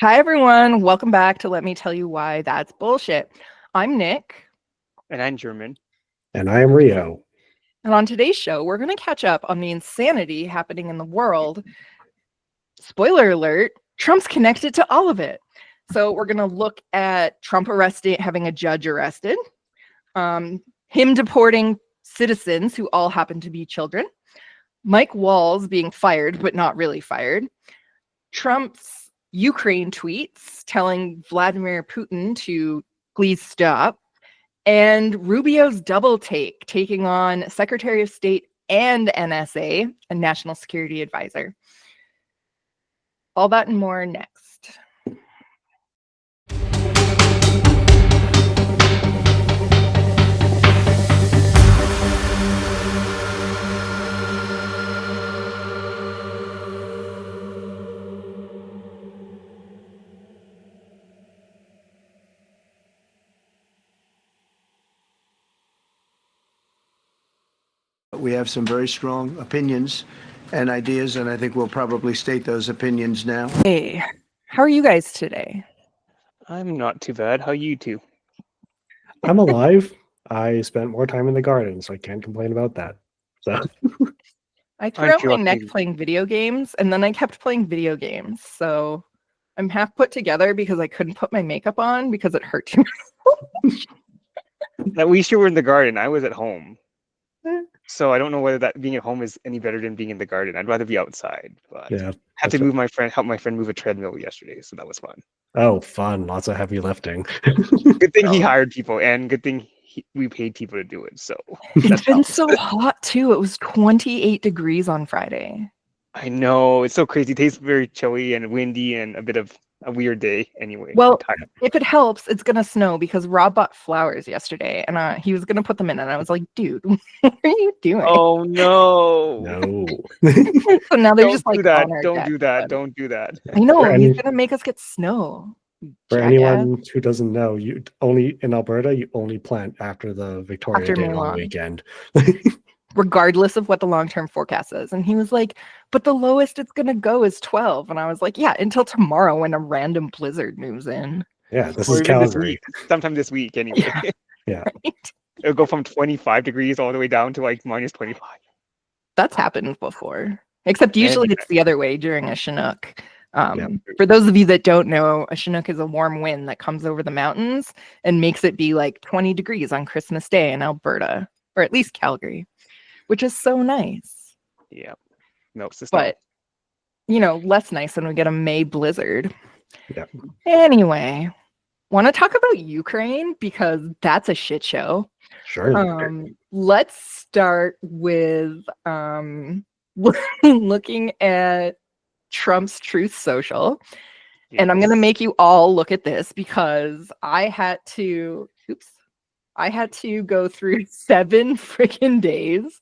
Hi, everyone. Welcome back to Let Me Tell You Why That's Bullshit. I'm Nick. And I'm German. And I am Rio. And on today's show, we're going to catch up on the insanity happening in the world. Spoiler alert, Trump's connected to all of it. So we're going to look at Trump having a judge arrested, him deporting citizens who all happen to be children, Mike Waltz being fired, but not really fired, Trump's Ukraine tweets telling Vladimir Putin to please stop, and Rubio's double taking on Secretary of State and NSA, a National Security Advisor. All that and more next. We have some very strong opinions and ideas, and I think we'll probably state those opinions now. Hey, how are you guys today? I'm not too bad. How are you two? I'm alive. I spent more time in the garden, so I can't complain about that. So I threw out my neck playing video games, and then I kept playing video games. So I'm half put together because I couldn't put my makeup on because it hurt too much. At least you were in the garden. I was at home. So I don't know whether that being at home is any better than being in the garden. I'd rather be outside. But yeah, I had to help my friend move a treadmill yesterday, so that was fun. Oh, fun. Lots of heavy lifting. Good thing he hired people, and good thing we paid people to do it. So it's been so hot too. It was 28 degrees on Friday. I know. It's so crazy. It tastes very chilly and windy and a bit of a weird day anyway. Well, if it helps, it's going to snow because Rob bought flowers yesterday and he was going to put them in. And I was like, dude, what are you doing? Oh, no. No. So now they're just do like, that. Don't do that. Don't do that. I know. He's going to make us get snow. For anyone who doesn't know, you only in Alberta, you only plant after the Victoria Day long weekend. Regardless of what the long-term forecast is. And he was like, but the lowest it's going to go is 12. And I was like, yeah, until tomorrow when a random blizzard moves in. Yeah, this is Calgary. Sometime this week anyway. Yeah. Right? It'll go from 25 degrees all the way down to like minus 25. That's happened before. Except usually it's the other way during a Chinook. For those of you that don't know, a Chinook is a warm wind that comes over the mountains and makes it be like 20 degrees on Christmas Day in Alberta, or at least Calgary. Which is so nice. Yeah. Melts the snow. But, less nice when we get a May blizzard. Yeah. Anyway, want to talk about Ukraine because that's a shit show. Sure. Let's start with looking at Trump's Truth Social. Yes. And I'm going to make you all look at this because I had to go through 7 freaking days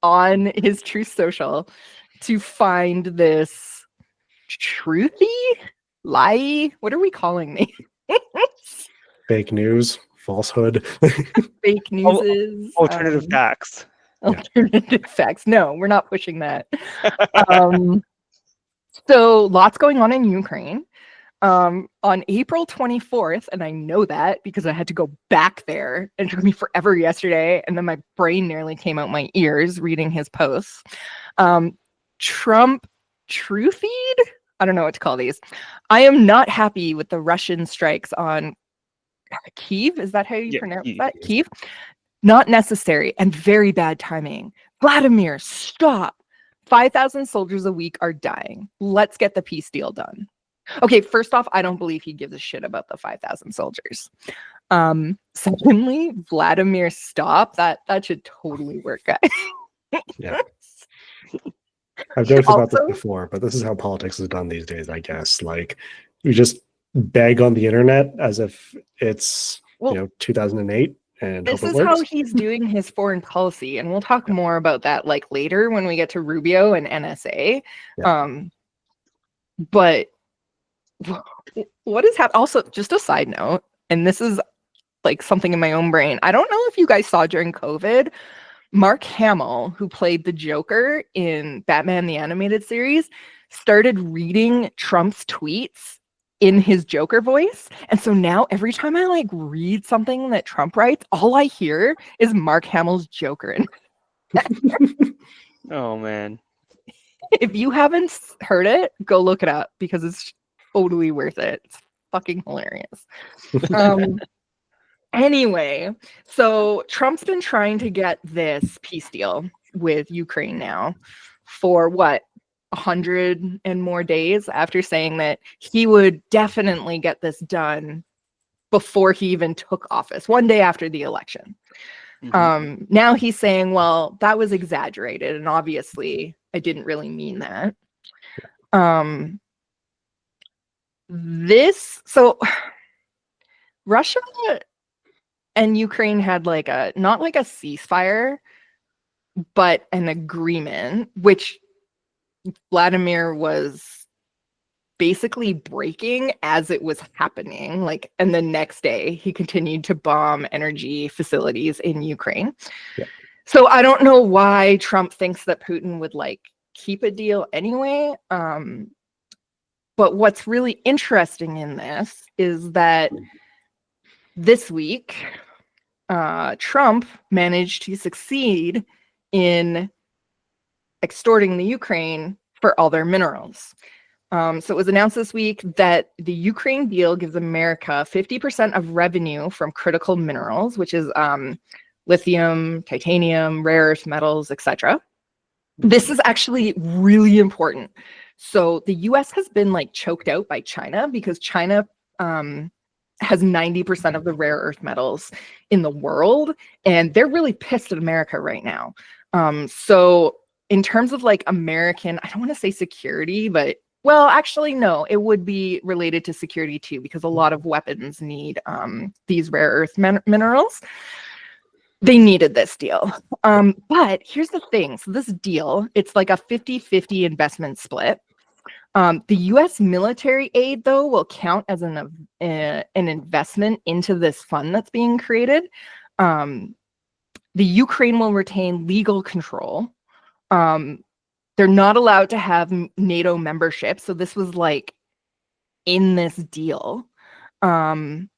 on his Truth Social to find this truthy lie. What are we calling these? Fake news, falsehood. Fake news is alternative facts. Alternative facts. No, we're not pushing that. So lots going on in Ukraine. On April 24th, and I know that because I had to go back there. It took me forever yesterday, and then my brain nearly came out my ears reading his posts. Trump True Feed? I don't know what to call these. I am not happy with the Russian strikes on Kyiv. Is that how you pronounce that? Kyiv? Not necessary and very bad timing. Vladimir, stop. 5,000 soldiers a week are dying. Let's get the peace deal done. Okay, first off, I don't believe he gives a shit about the 5,000 soldiers. Secondly, Vladimir, stop. That should totally work, guys. Yeah. I've joked about this before, but this is how politics is done these days, I guess. Like, you just beg on the internet as if it's 2008. And this is how he's doing his foreign policy, and we'll talk more about that like later when we get to Rubio and NSA. Yeah. But what is happening? Also, just a side note, and this is like something in my own brain. I don't know if you guys saw during COVID, Mark Hamill, who played the Joker in Batman the Animated Series, started reading Trump's tweets in his Joker voice. And so now every time I like read something that Trump writes, all I hear is Mark Hamill's Joker. And Oh man. if you haven't heard it, go look it up because it's totally worth it. It's fucking hilarious. Anyway, so Trump's been trying to get this peace deal with Ukraine now for what, 100 and more days after saying that he would definitely get this done before he even took office, one day after the election. Now he's saying, well, that was exaggerated, and obviously I didn't really mean that. So Russia and Ukraine had like not like a ceasefire, but an agreement, which Vladimir was basically breaking as it was happening. Like, and the next day he continued to bomb energy facilities in Ukraine. Yeah. So I don't know why Trump thinks that Putin would like keep a deal anyway. But what's really interesting in this is that this week, Trump managed to succeed in extorting the Ukraine for all their minerals. So it was announced this week that the Ukraine deal gives America 50% of revenue from critical minerals, which is lithium, titanium, rare earth metals, etc. This is actually really important. So the U.S. has been like choked out by China because China has 90% of the rare earth metals in the world, and they're really pissed at America right now. So in terms of like American, I don't want to say security, but well, actually, no, it would be related to security too, because a lot of weapons need these rare earth minerals. They needed this deal. But here's the thing. So this deal, it's like a 50-50 investment split. The U.S. military aid, though, will count as an investment into this fund that's being created. The Ukraine will retain legal control. They're not allowed to have NATO membership. So this was like in this deal. And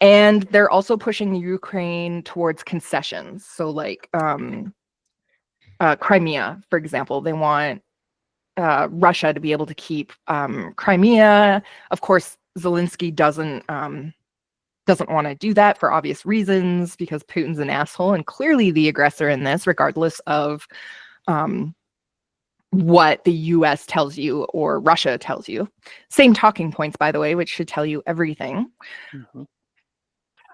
they're also pushing the Ukraine towards concessions. So like Crimea, for example, they want Russia to be able to keep Crimea. Of course, Zelensky doesn't want to do that for obvious reasons because Putin's an asshole and clearly the aggressor in this, regardless of what the U.S. tells you or Russia tells you. Same talking points, by the way, which should tell you everything.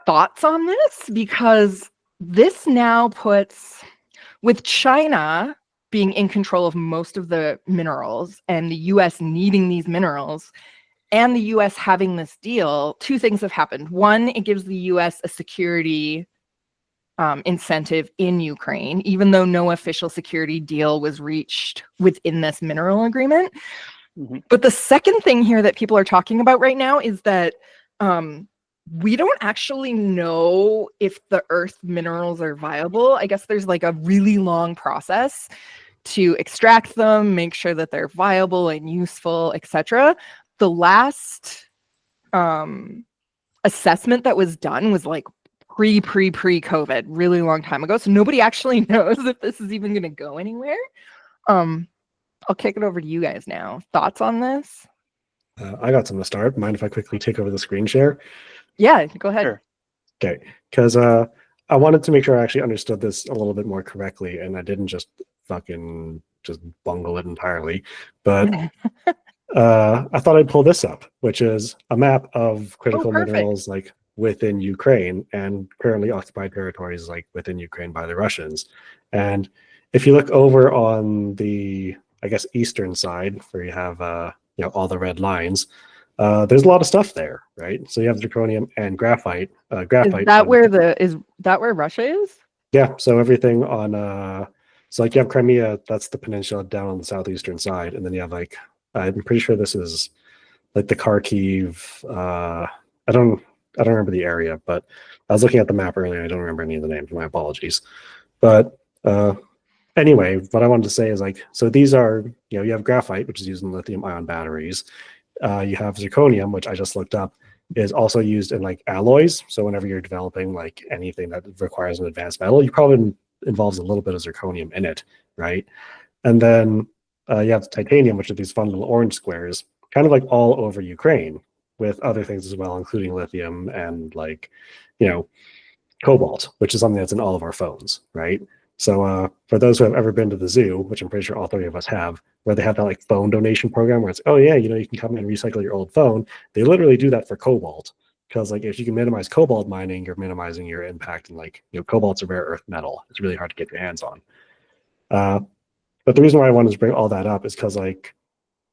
Thoughts on this? Because this now puts, with China being in control of most of the minerals and the U.S. needing these minerals and the U.S. having this deal, two things have happened. One, it gives the U.S. a security incentive in Ukraine, even though no official security deal was reached within this mineral agreement. But the second thing here that people are talking about right now is that we don't actually know if the earth minerals are viable. I guess there's like a really long process to extract them, make sure that they're viable and useful, etc. The last assessment that was done was like pre-COVID, really long time ago. So nobody actually knows if this is even going to go anywhere. I'll kick it over to you guys now. Thoughts on this? I got some to start. Mind if I quickly take over the screen share? Yeah, go ahead. Sure. Okay, because I wanted to make sure I actually understood this a little bit more correctly, and I didn't just fucking just bungle it entirely. But I thought I'd pull this up, which is a map of critical minerals like within Ukraine and currently occupied territories like within Ukraine by the Russians. And if you look over on the, I guess, eastern side, where you have all the red lines, there's a lot of stuff there, right? So you have zirconium and graphite. Is that where Russia is? Yeah. So everything on so like you have Crimea, that's the peninsula down on the southeastern side, and then you have like I'm pretty sure this is like the Kharkiv. I don't remember the area, but I was looking at the map earlier. I don't remember any of the names. My apologies. But anyway, what I wanted to say is like, so these are, you have graphite, which is used in lithium ion batteries. you have zirconium, which I just looked up, is also used in like alloys. So whenever you're developing like anything that requires an advanced metal, you probably involves a little bit of zirconium in it, right? And then you have titanium, which are these fun little orange squares, kind of like all over Ukraine, with other things as well, including lithium and like, cobalt, which is something that's in all of our phones, right? So for those who have ever been to the zoo, which I'm pretty sure all three of us have, where they have that like phone donation program where it's, oh yeah, you can come and recycle your old phone. They literally do that for cobalt, because like if you can minimize cobalt mining, you're minimizing your impact. And like, cobalt's a rare earth metal. It's really hard to get your hands on. But the reason why I wanted to bring all that up is because like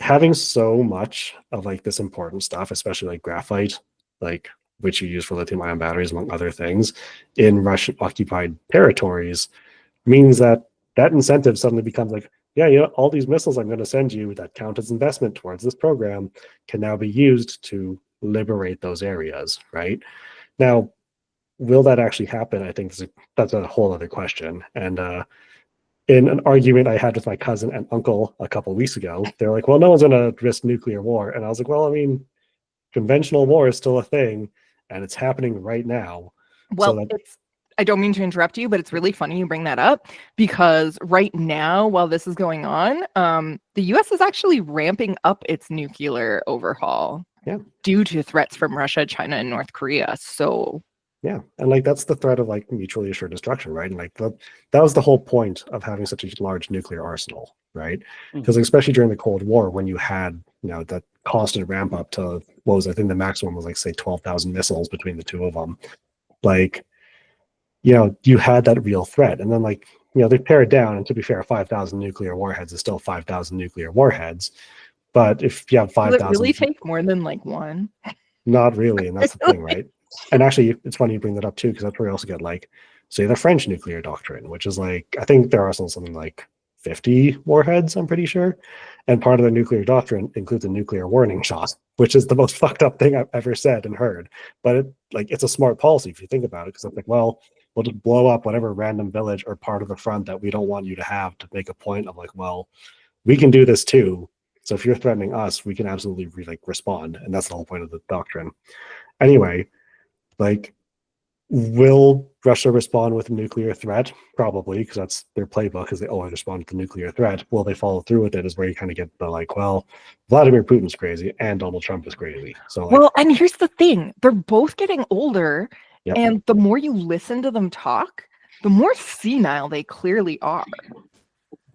having so much of like this important stuff, especially like graphite, like which you use for lithium ion batteries, among other things, in Russian occupied territories, means that incentive suddenly becomes like, yeah, all these missiles I'm going to send you that count as investment towards this program can now be used to liberate those areas, right? Now, will that actually happen? I think that's a whole other question. And in an argument I had with my cousin and uncle a couple of weeks ago, they're like, well, no one's going to risk nuclear war. And I was like, well, I mean, conventional war is still a thing, and it's happening right now. Well, I don't mean to interrupt you, but it's really funny you bring that up, because right now, while this is going on, the U.S. is actually ramping up its nuclear overhaul due to threats from Russia, China, and North Korea. So yeah, and like that's the threat of like mutually assured destruction, right? And like that was the whole point of having such a large nuclear arsenal, right? Because especially during the Cold War, when you had that constant ramp up to what was, I think the maximum was like say 12,000 missiles between the two of them, like you had that real threat. And then like they pare it down, and to be fair, 5,000 nuclear warheads is still 5,000 nuclear warheads. But if you have 5,000, will it really take more than like one? Not really, and that's the thing, right? And actually, it's funny you bring that up too, because that's where you also get like, say, the French nuclear doctrine, which is like, I think there are something like 50 warheads, I'm pretty sure. And part of the nuclear doctrine includes a nuclear warning shot, which is the most fucked up thing I've ever said and heard. But it's a smart policy if you think about it, because it's like, well, we'll just blow up whatever random village or part of the front that we don't want you to have, to make a point of like, well, we can do this too. So if you're threatening us, we can absolutely respond. And that's the whole point of the doctrine. Anyway, like, will Russia respond with a nuclear threat? Probably, because that's their playbook, because they always respond with a nuclear threat. Will they follow through with it is where you kind of get the like, well, Vladimir Putin's crazy and Donald Trump is crazy. So like, well, and here's the thing. They're both getting older, yep. And the more you listen to them talk, the more senile they clearly are.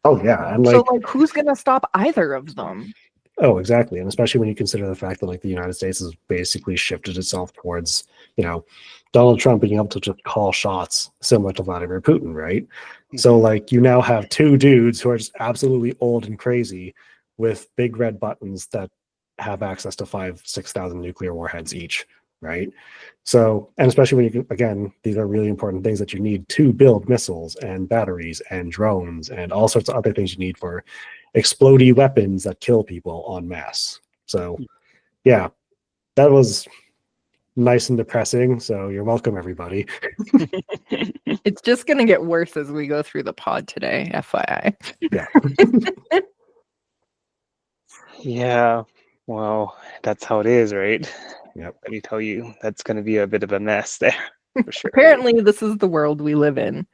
Oh yeah, and so like who's gonna stop either of them? Oh, exactly. And especially when you consider the fact that like the United States has basically shifted itself towards, Donald Trump being able to just call shots similar to Vladimir Putin, right? So like you now have two dudes who are just absolutely old and crazy with big red buttons that have access to 5,000-6,000 nuclear warheads each, right? So, and especially when you again, these are really important things that you need to build missiles and batteries and drones and all sorts of other things you need for explodey weapons that kill people en masse. So yeah, that was nice and depressing. So you're welcome, everybody. It's just going to get worse as we go through the pod today, FYI. Yeah. Yeah. Well, that's how it is, right? Yep. Let me tell you, that's going to be a bit of a mess there, for sure. Apparently, this is the world we live in.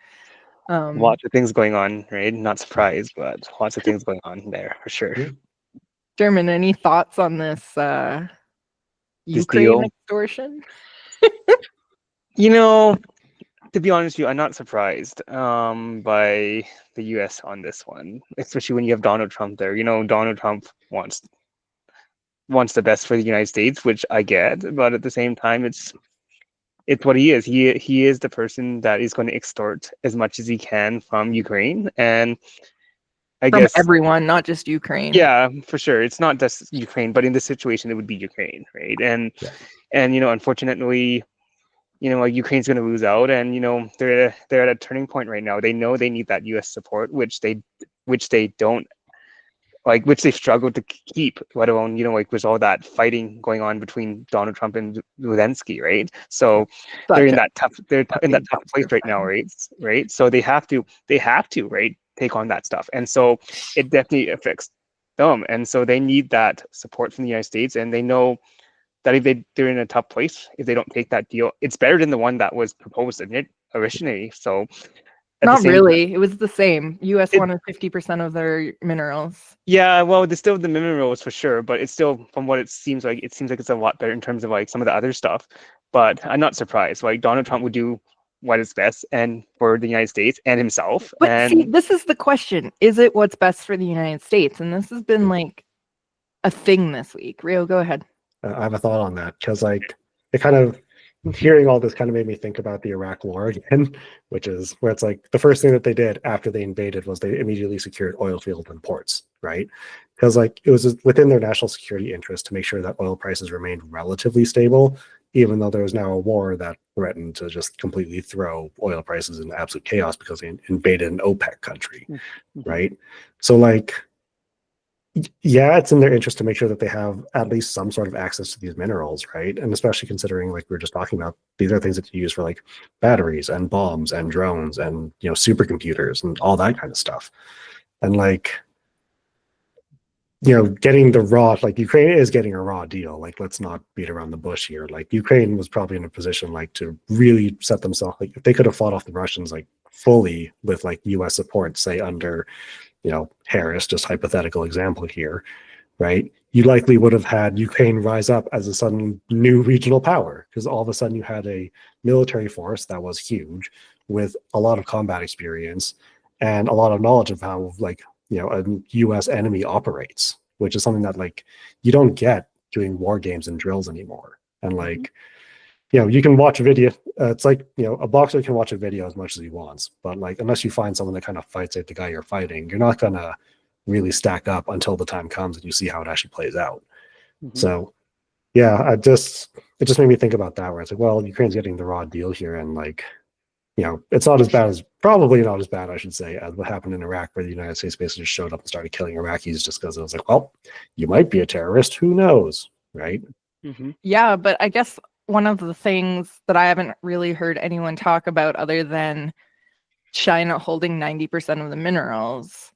Lots of things going on, right? Not surprised, but lots of things going on there, for sure. German, any thoughts on this Ukraine deal? Extortion? To be honest with you, I'm not surprised by the U.S. on this one, especially when you have Donald Trump there. Donald Trump wants the best for the United States, which I get, but at the same time, it's what he is. He is the person that is going to extort as much as he can from Ukraine, and I guess everyone, not just Ukraine. Yeah, for sure. It's not just Ukraine, but in this situation, it would be Ukraine, right? And unfortunately, Ukraine's going to lose out, and they're at a turning point right now. They know they need that U.S. support, which they don't. Which they've struggled to keep, let alone, with all that fighting going on between Donald Trump and Zelensky, right? So they're in that tough place right now, right? So they have to, right, take on that stuff. And so it definitely affects them. And so they need that support from the United States, and they know that if they're in a tough place, if they don't take that deal, it's better than the one that was proposed originally. So not really. It was the same. U.S. wanted 50% of their minerals. Yeah, well, there's still the minerals for sure, but it's still, from what it seems like it's a lot better in terms of like some of the other stuff. But I'm not surprised. Like Donald Trump would do what is best and for the United States and himself. But see, this is the question: is it what's best for the United States? And this has been like a thing this week. Rio, go ahead. I have a thought on that because like it kind of hearing all this kind of made me think about the Iraq War again, which is where it's like the first thing that they did after they invaded was they immediately secured oil fields and ports, right? Because like it was within their national security interest to make sure that oil prices remained relatively stable, even though there was now a war that threatened to just completely throw oil prices into absolute chaos because they invaded an OPEC country, right? So like, yeah, it's in their interest to make sure that they have at least some sort of access to these minerals, right? And especially considering, like we were just talking about, these are things that you use for like batteries and bombs and drones and, you know, supercomputers and all that kind of stuff. And like, you know, getting the raw, like Ukraine is getting a raw deal. Like, let's not beat around the bush here. Like Ukraine was probably in a position like to really set themselves, like if they could have fought off the Russians like fully with like US support, say under, you know, Harris, just hypothetical example here, right? You likely would have had Ukraine rise up as a sudden new regional power because all of a sudden you had a military force that was huge with a lot of combat experience and a lot of knowledge of how, like, you know, a US enemy operates, which is something that like you don't get doing war games and drills anymore. And like, you know, you can watch a video. It's like, you know, a boxer can watch a video as much as he wants, but like, unless you find someone that kind of fights like the guy you're fighting, you're not going to really stack up until the time comes and you see how it actually plays out. So, yeah, it just made me think about that, where it's like, well, Ukraine's getting the raw deal here. And like, you know, it's not as bad as, probably not as bad, I should say, as what happened in Iraq, where the United States basically just showed up and started killing Iraqis just because it was like, well, you might be a terrorist. Who knows? Right. Yeah, but I guess one of the things that I haven't really heard anyone talk about other than China holding 90% of the minerals,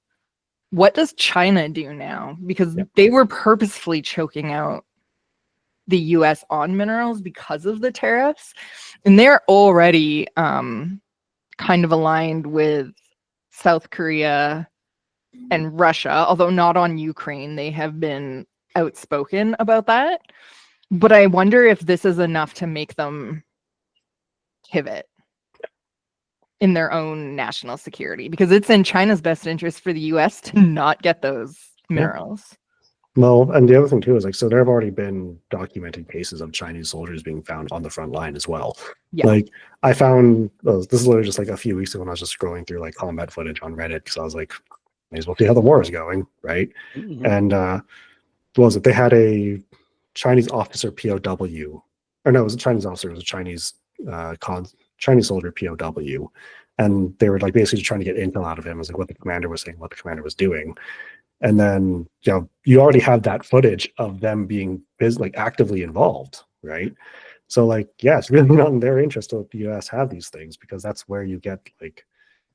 what does China do now? Because they were purposefully choking out the US on minerals because of the tariffs. And they're already kind of aligned with South Korea and Russia, although not on Ukraine. They have been outspoken about that. But I wonder if this is enough to make them pivot in their own national security, because it's in China's best interest for the US to not get those minerals. Well, and the other thing too is like, so there have already been documented cases of Chinese soldiers being found on the front line as well. Like I found, this is literally just like a few weeks ago when I was just scrolling through like combat footage on Reddit, because I was like, may as well see how the war is going, right? And what was it? They had a Chinese officer POW, or no, it was a Chinese officer, it was a Chinese Chinese soldier POW, and they were like basically trying to get intel out of him as like what the commander was saying, what the commander was doing. And then, you know, you already have that footage of them being like actively involved, right? So like, yeah, it's really not in their interest to let the US have these things, because that's where you get like,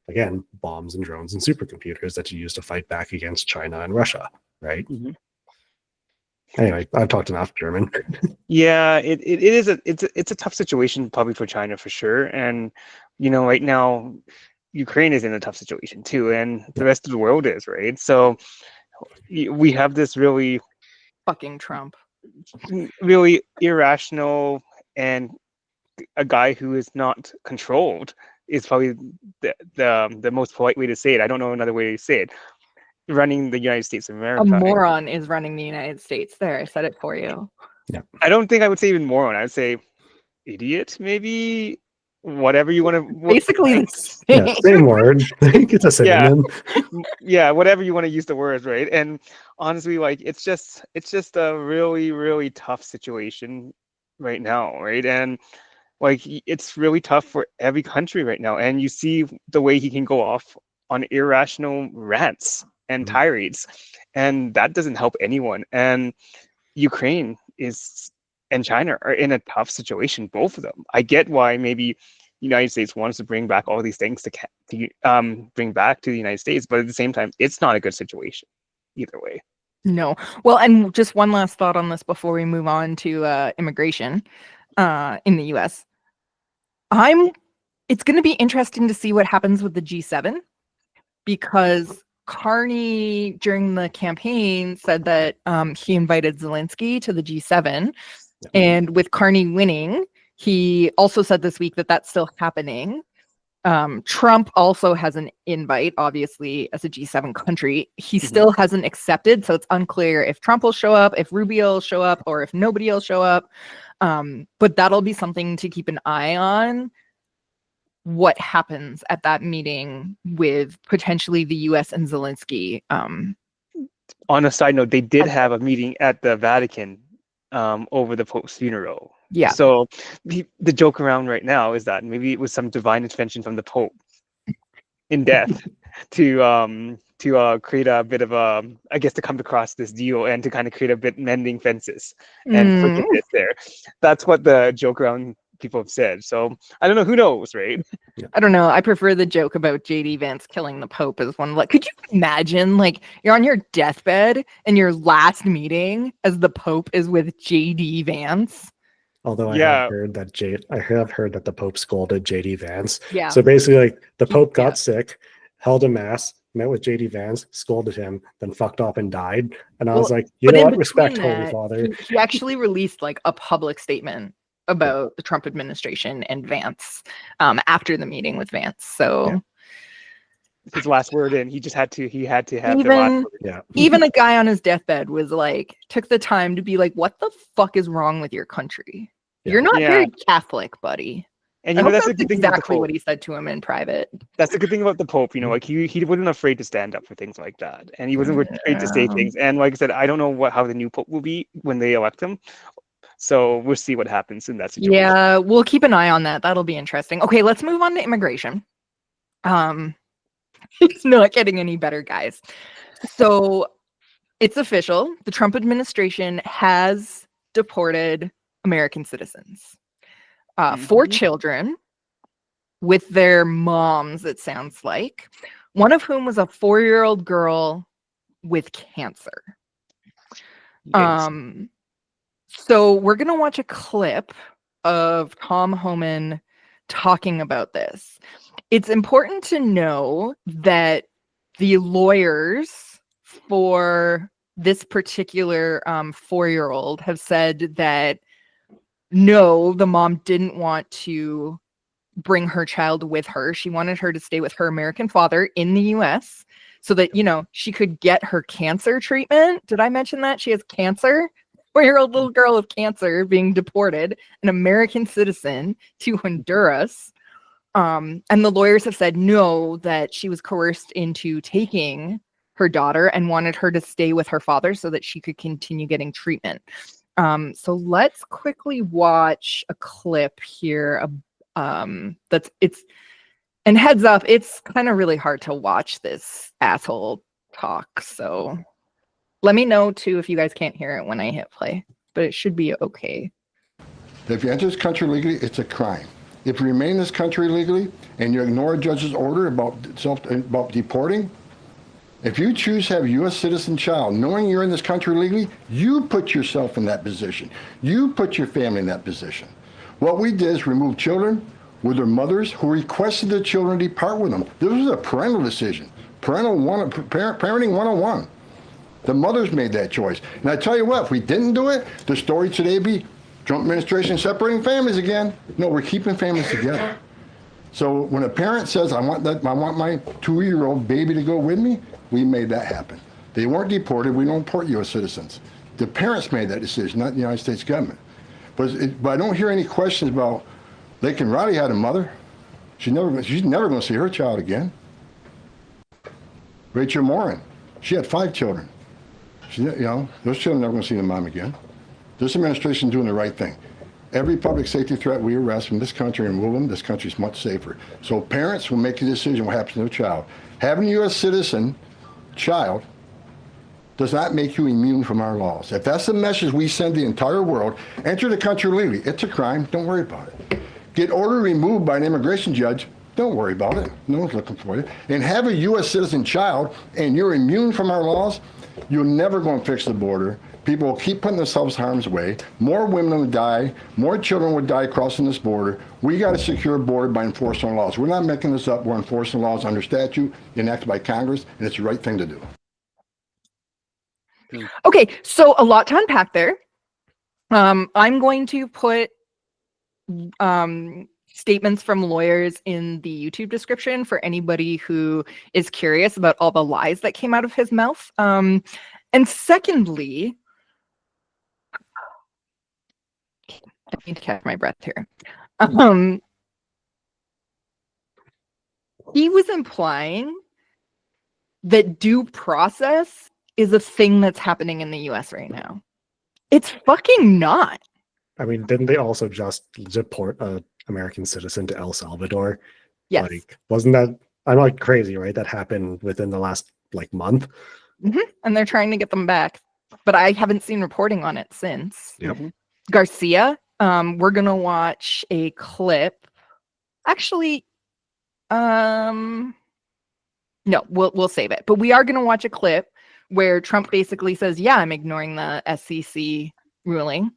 again, bombs and drones and supercomputers that you use to fight back against China and Russia, right? Anyway, I've talked enough German. Yeah, it is it's a tough situation probably for China for sure. And you know, right now Ukraine is in a tough situation too, and the rest of the world is, right? So we have this really fucking Trump, really irrational, and a guy who is not controlled is probably the most polite way to say it. I don't know another way to say it. Running the United States of America. A moron is running the United States. There, I said it for you. Yeah. I don't think I would say even moron. I would say idiot, maybe. Whatever you want to. Basically, same word. It's a synonym. Yeah, whatever you want to use the words, right? And honestly, like it's just a really, really tough situation right now, right? And like it's really tough for every country right now. And you see the way he can go off on irrational rants and tirades, and that doesn't help anyone. And Ukraine and China are in a tough situation, both of them. I get why maybe the United States wants to bring back all these things to bring back to the United States, but at the same time, it's not a good situation either way. No. Well, and just one last thought on this before we move on to immigration in the U.S. It's going to be interesting to see what happens with the G7 because Carney during the campaign said that he invited Zelensky to the G7, and with Carney winning, he also said this week that that's still happening. Trump also has an invite, obviously, as a G7 country. He still hasn't accepted, so it's unclear if Trump will show up, if Rubio will show up, or if nobody will show up. But that'll be something to keep an eye on, what happens at that meeting with potentially the U.S. and Zelensky. On a side note, they did have a meeting at the Vatican over the Pope's funeral. Yeah. So the joke around right now is that maybe it was some divine intervention from the Pope in death to create a bit of I guess to come across this deal and to kind of create a bit mending fences and forgiveness there. That's what the joke around people have said. So I don't know, who knows, right? I don't know. I prefer the joke about JD Vance killing the Pope as one. Like, could you imagine, like, you're on your deathbed and your last meeting as the Pope is with JD Vance? Although I have heard that the Pope scolded JD Vance. Yeah. So basically, like, the Pope got sick, held a mass, met with JD Vance, scolded him, then fucked off and died. And I was like, you know what? Respect, Holy Father. He actually released like a public statement about the Trump administration and Vance after the meeting with Vance. So his last word, and he had to have the last word. Yeah. Even a guy on his deathbed was like, took the time to be like, what the fuck is wrong with your country? Yeah. You're not very Catholic, buddy. And I hope that's a good thing about the exactly Pope. what he said to him in private. That's the good thing about the Pope, like he wasn't afraid to stand up for things like that, and he wasn't afraid to say things. And like I said, I don't know how the new Pope will be when they elect him, so we'll see what happens in that situation. Yeah, we'll keep an eye on that. That'll be interesting. Okay, let's move on to immigration. It's not getting any better, guys. So it's official. The Trump administration has deported American citizens. 4 children with their moms, it sounds like. One of whom was a 4-year-old girl with cancer. Yes. So we're going to watch a clip of Tom Homan talking about this. It's important to know that the lawyers for this particular 4-year-old have said that no, the mom didn't want to bring her child with her. She wanted her to stay with her American father in the U.S. so that, she could get her cancer treatment. Did I mention that? She has cancer. 4-year-old little girl with cancer being deported, an American citizen, to Honduras. And the lawyers have said no, that she was coerced into taking her daughter and wanted her to stay with her father so that she could continue getting treatment. So let's quickly watch a clip here. And heads up, it's kind of really hard to watch this asshole talk. So let me know too if you guys can't hear it when I hit play, but it should be okay. If you enter this country legally, it's a crime. If you remain in this country legally and you ignore a judge's order about deporting, if you choose to have a U.S. citizen child, knowing you're in this country legally, you put yourself in that position. You put your family in that position. What we did is remove children with their mothers who requested the children depart with them. This was a parental decision. Parenting 101. The mothers made that choice. And I tell you what, if we didn't do it, the story today would be Trump administration separating families again. No, we're keeping families together. So when a parent says, I want my 2-year-old baby to go with me, we made that happen. They weren't deported. We don't deport U.S. citizens. The parents made that decision, not the United States government. But I don't hear any questions about Laken Riley had a mother. She's never going to see her child again. Rachel Morin, she had 5 children. Those children are never going to see their mom again. This administration is doing the right thing. Every public safety threat we arrest from this country and remove them, this country is much safer. So parents will make a decision what happens to their child. Having a U.S. citizen child does not make you immune from our laws. If that's the message we send the entire world, enter the country legally. It's a crime. Don't worry about it. Get order removed by an immigration judge. Don't worry about it. No one's looking for you. And have a U.S. citizen child, and you're immune from our laws. You're never going to fix the border. People will keep putting themselves harm's way. More women would die. More children would die crossing this border. We got to secure a border by enforcing laws. We're not making this up. We're enforcing laws under statute enacted by Congress, and it's the right thing to do. Okay, so a lot to unpack there. I'm going to put statements from lawyers in the YouTube description for anybody who is curious about all the lies that came out of his mouth. And secondly, I need to catch my breath here. He was implying that due process is a thing that's happening in the US right now. It's fucking not. I mean, didn't they also just deport an American citizen to El Salvador? Yes. Like, wasn't that, I'm not crazy, right? That happened within the last month. And they're trying to get them back, but I haven't seen reporting on it since. Yep. Garcia, we're gonna watch a clip. Actually, no, we'll save it. But we are gonna watch a clip where Trump basically says, "Yeah, I'm ignoring the SEC ruling,"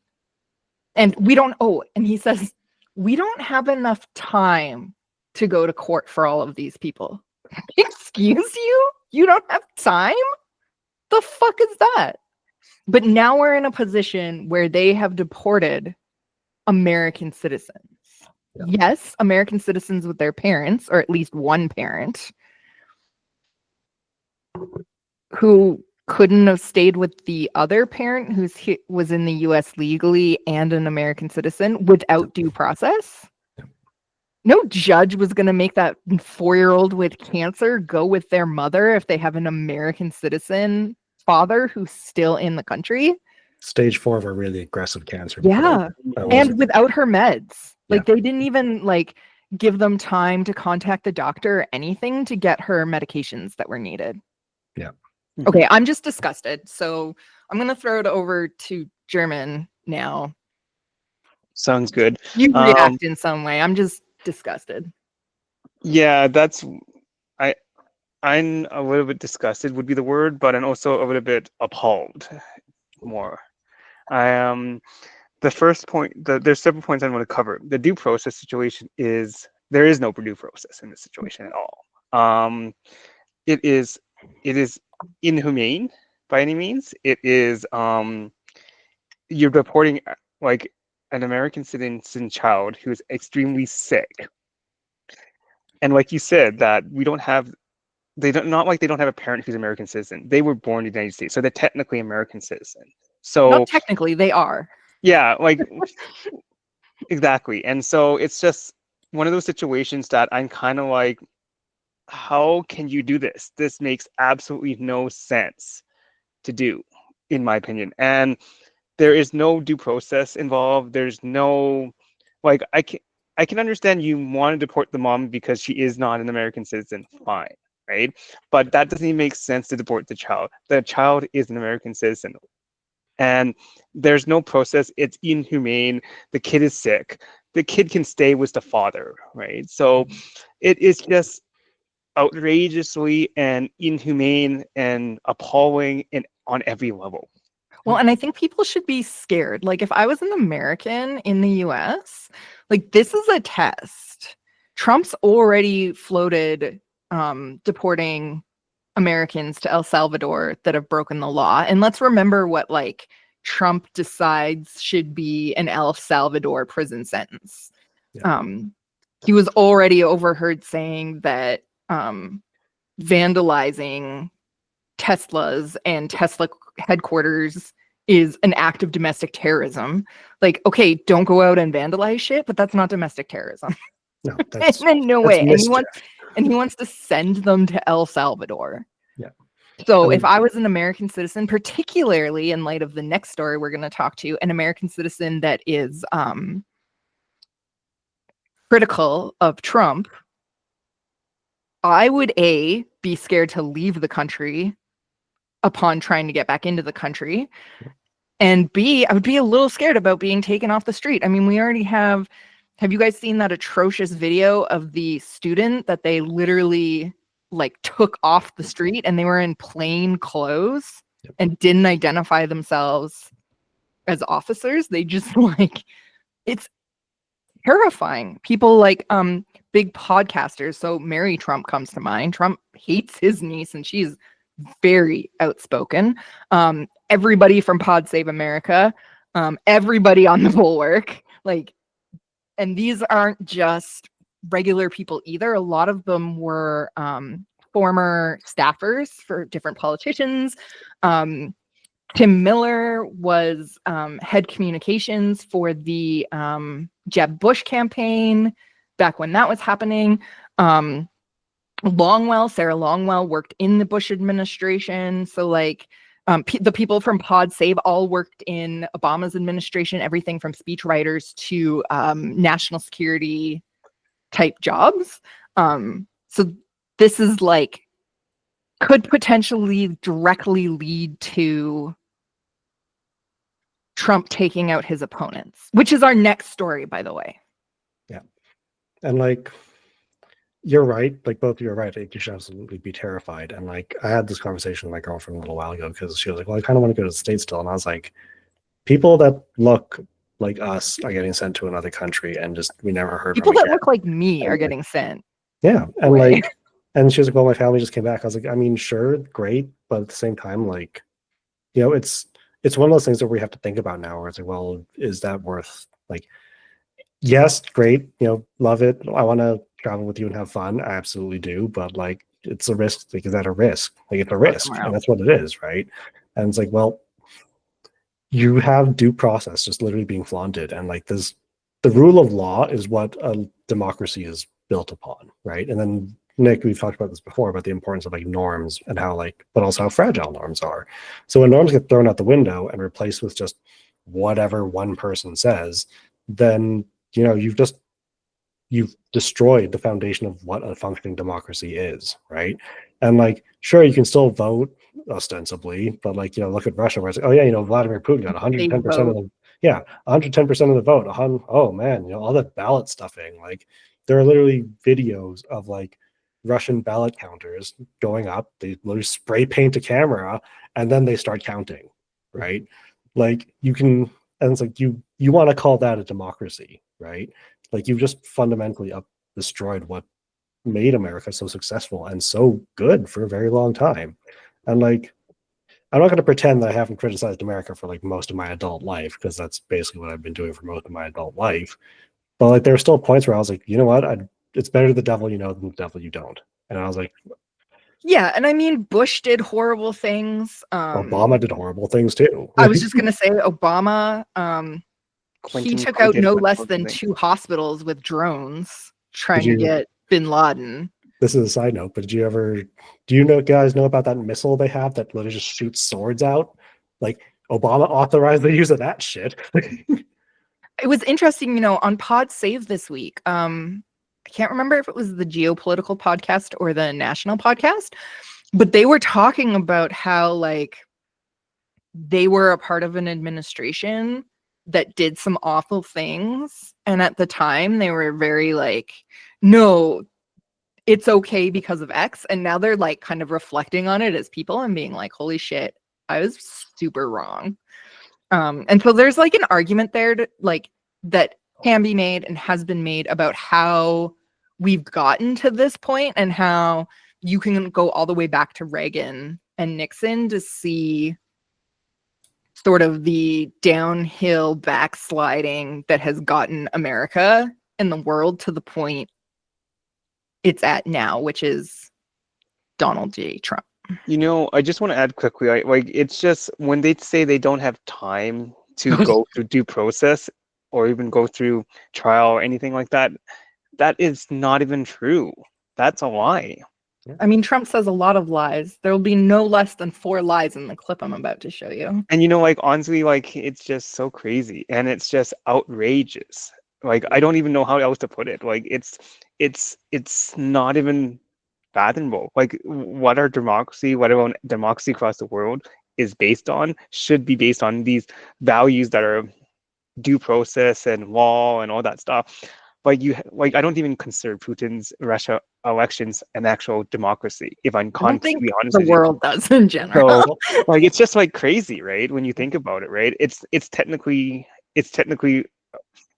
and and he says, "We don't have enough time to go to court for all of these people." Excuse you? You don't have time? The fuck is that? But now we're in a position where they have deported American citizens. Yeah. Yes, American citizens with their parents, or at least one parent, who couldn't have stayed with the other parent who was in the US legally and an American citizen without due process. No judge was going to make that 4-year-old with cancer go with their mother if they have an American citizen father who's still in the country. Stage 4 of a really aggressive cancer. Yeah. And without her meds. Like, they didn't even give them time to contact the doctor or anything to get her medications that were needed. Yeah. Okay, I'm just disgusted. So I'm going to throw it over to German now. Sounds good. You react in some way. I'm just disgusted. Yeah, I'm a little bit disgusted would be the word, but I'm also a little bit appalled more. The first point, there's several points I want to cover. The due process situation is, there is no due process in this situation at all. It is inhumane by any means. It is, you're deporting an American citizen child who is extremely sick. And like you said, that we don't have, they don't have a parent who's an American citizen. They were born in the United States, so they're technically American citizen. So not technically, they are. Yeah, exactly. And so it's just one of those situations that I'm kind of like, how can you do this? This makes absolutely no sense to do, in my opinion. And there is no due process involved. There's no, I can understand you want to deport the mom because she is not an American citizen, fine, right? But that doesn't even make sense to deport the child. The child is an American citizen. And there's no process. It's inhumane. The kid is sick. The kid can stay with the father, right? So it is just outrageously and inhumane and appalling on every level. Well, and I think people should be scared. If I was an American in the US, this is a test. Trump's already floated deporting Americans to El Salvador that have broken the law. And let's remember what Trump decides should be an El Salvador prison sentence. Yeah. He was already overheard saying that vandalizing Teslas and Tesla headquarters is an act of domestic terrorism. Okay, don't go out and vandalize shit, but that's not domestic terrorism. No, that's no way. Mischief. And he wants to send them to El Salvador. Yeah. So if I was an American citizen, particularly in light of the next story we're going to talk to, an American citizen that is critical of Trump, I would be scared to leave the country upon trying to get back into the country. And B, I would be a little scared about being taken off the street. I mean, we already have you guys seen that atrocious video of the student that they literally took off the street and they were in plain clothes? and didn't identify themselves as officers. They just like, it's terrifying. People like big podcasters. So Mary Trump comes to mind. Trump hates his niece and she's very outspoken. Everybody from Pod Save America, everybody on the Bulwark, like, and these aren't just regular people either. A lot of them were former staffers for different politicians. Tim Miller was head communications for the Jeb Bush campaign back when that was happening. Longwell, Sarah Longwell, worked in the Bush administration. So like the people from Pod Save all worked in Obama's administration, everything from speechwriters to national security type jobs. So this is like, could potentially directly lead to Trump taking out his opponents, which is our next story, by the way. Yeah. And like, you're right. Like, both of you are right. You should absolutely be terrified. And like, I had this conversation with my girlfriend a little while ago because she was like, well, I kind of want to go to the States still. And I was like, people that look like us are getting sent to another country and just, we never heard People from that again. look like me are getting sent. Yeah. And away. like, and she was like, well, my family just came back. I was like, I mean, sure, great. But at the same time, like, you know, it's one of those things that we have to think about now where it's like, well, is that worth, like, yes, great, you know, love it. I want to travel with you and have fun. I absolutely do. But like, it's a risk. Like, is that a risk? Like, it's a risk. And that's what it is, right? And it's like, well, you have due process just literally being flaunted. And like, this, the rule of law is what a democracy is built upon, right? And then Nick, we've talked about this before, about the importance of like norms and how like, but also how fragile norms are. So when norms get thrown out the window and replaced with just whatever one person says, then, you know, you've destroyed the foundation of what a functioning democracy is, right? And like, sure, you can still vote ostensibly, but like, you know, look at Russia where it's like, oh yeah, you know, Vladimir Putin got 110% of the, 110% of the vote. Oh man, you know, all that ballot stuffing. Like, there are literally videos of like Russian ballot counters going up. They literally spray paint a camera and then they start counting, right? Like, you can, and it's like, you want to call that a democracy, right? Like, you've just fundamentally destroyed what made America so successful and so good for a very long time. And like, I'm not going to pretend that I haven't criticized America for like most of my adult life, because that's basically what I've been doing for most of my adult life. But like, there are still points where I was like, you know what? It's better the devil you know than the devil you don't. And I was like, yeah. And I mean, Bush did horrible things. Obama did horrible things too. I was just going to say Obama, he took out no less than 2 hospitals with drones trying to get bin Laden. This is a side note, but do you guys know about that missile they have that literally just shoots swords out? Like, Obama authorized the use of that shit. It was interesting, you know, on Pod Save this week. I can't remember if it was the geopolitical podcast or the national podcast, but they were talking about how like they were a part of an administration that did some awful things. And at the time they were very like, no, it's okay because of X. And now they're like kind of reflecting on it as people and being like, holy shit, I was super wrong. And so there's like an argument there to, like, that can be made and has been made about how we've gotten to this point and how you can go all the way back to Reagan and Nixon to see sort of the downhill backsliding that has gotten America and the world to the point it's at now, which is Donald J. Trump. You know, I just want to add quickly, like, it's just when they say they don't have time to go through due process or even go through trial or anything like that, that is not even true. That's a lie. I mean, Trump says a lot of lies. There will be no less than 4 lies in the clip I'm about to show you. And, you know, like, honestly, like, it's just so crazy and it's just outrageous. Like, I don't even know how else to put it. Like, it's not even fathomable. Like, what our democracy, what our democracy across the world is based on should be based on these values that are due process and law and all that stuff. Like, I don't even consider Putin's Russia elections an actual democracy. If I'm I don't think to be honest the with you. world does in general. So like it's just like crazy, right? When you think about it, right? It's technically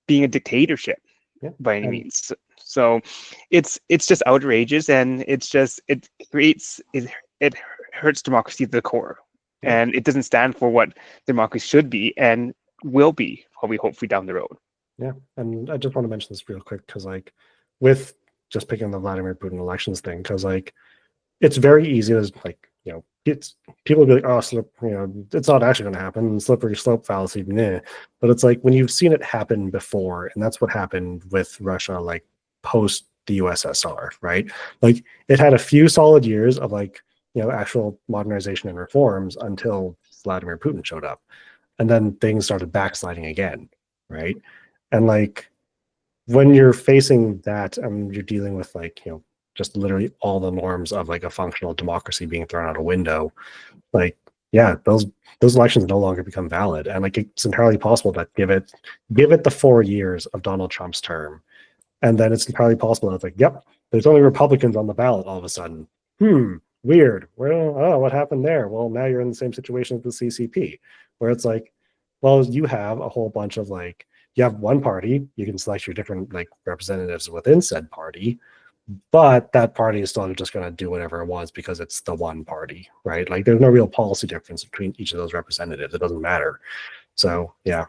being a dictatorship Yeah. by any means. So it's just outrageous, and it hurts democracy to the core. Yeah. And it doesn't stand for what democracy should be and will be, probably hopefully down the road. Yeah. And I just want to mention this real quick because like with just picking the Vladimir Putin elections thing, because like it's very easy to like, it's people be like, oh, it's not actually going to happen. Slippery slope fallacy. Nah. But it's like when you've seen it happen before, and that's what happened with Russia, like post the USSR, right? Like it had a few solid years of like, actual modernization and reforms until Vladimir Putin showed up. And then things started backsliding again, right? And like when you're facing that and you're dealing with like, just literally all the norms of like a functional democracy being thrown out a window, like, yeah, those elections no longer become valid. And like it's entirely possible that give it the 4 years of Donald Trump's term, and then it's entirely possible that it's like, yep, there's only Republicans on the ballot all of a sudden. Weird. Well, oh, what happened there? Well, now you're in the same situation as the CCP, where it's like, well, you have a whole bunch of like, you have one party, you can select your different like representatives within said party, but that party is still just going to do whatever it wants because it's the one party, right? Like there's no real policy difference between each of those representatives. It doesn't matter. So yeah,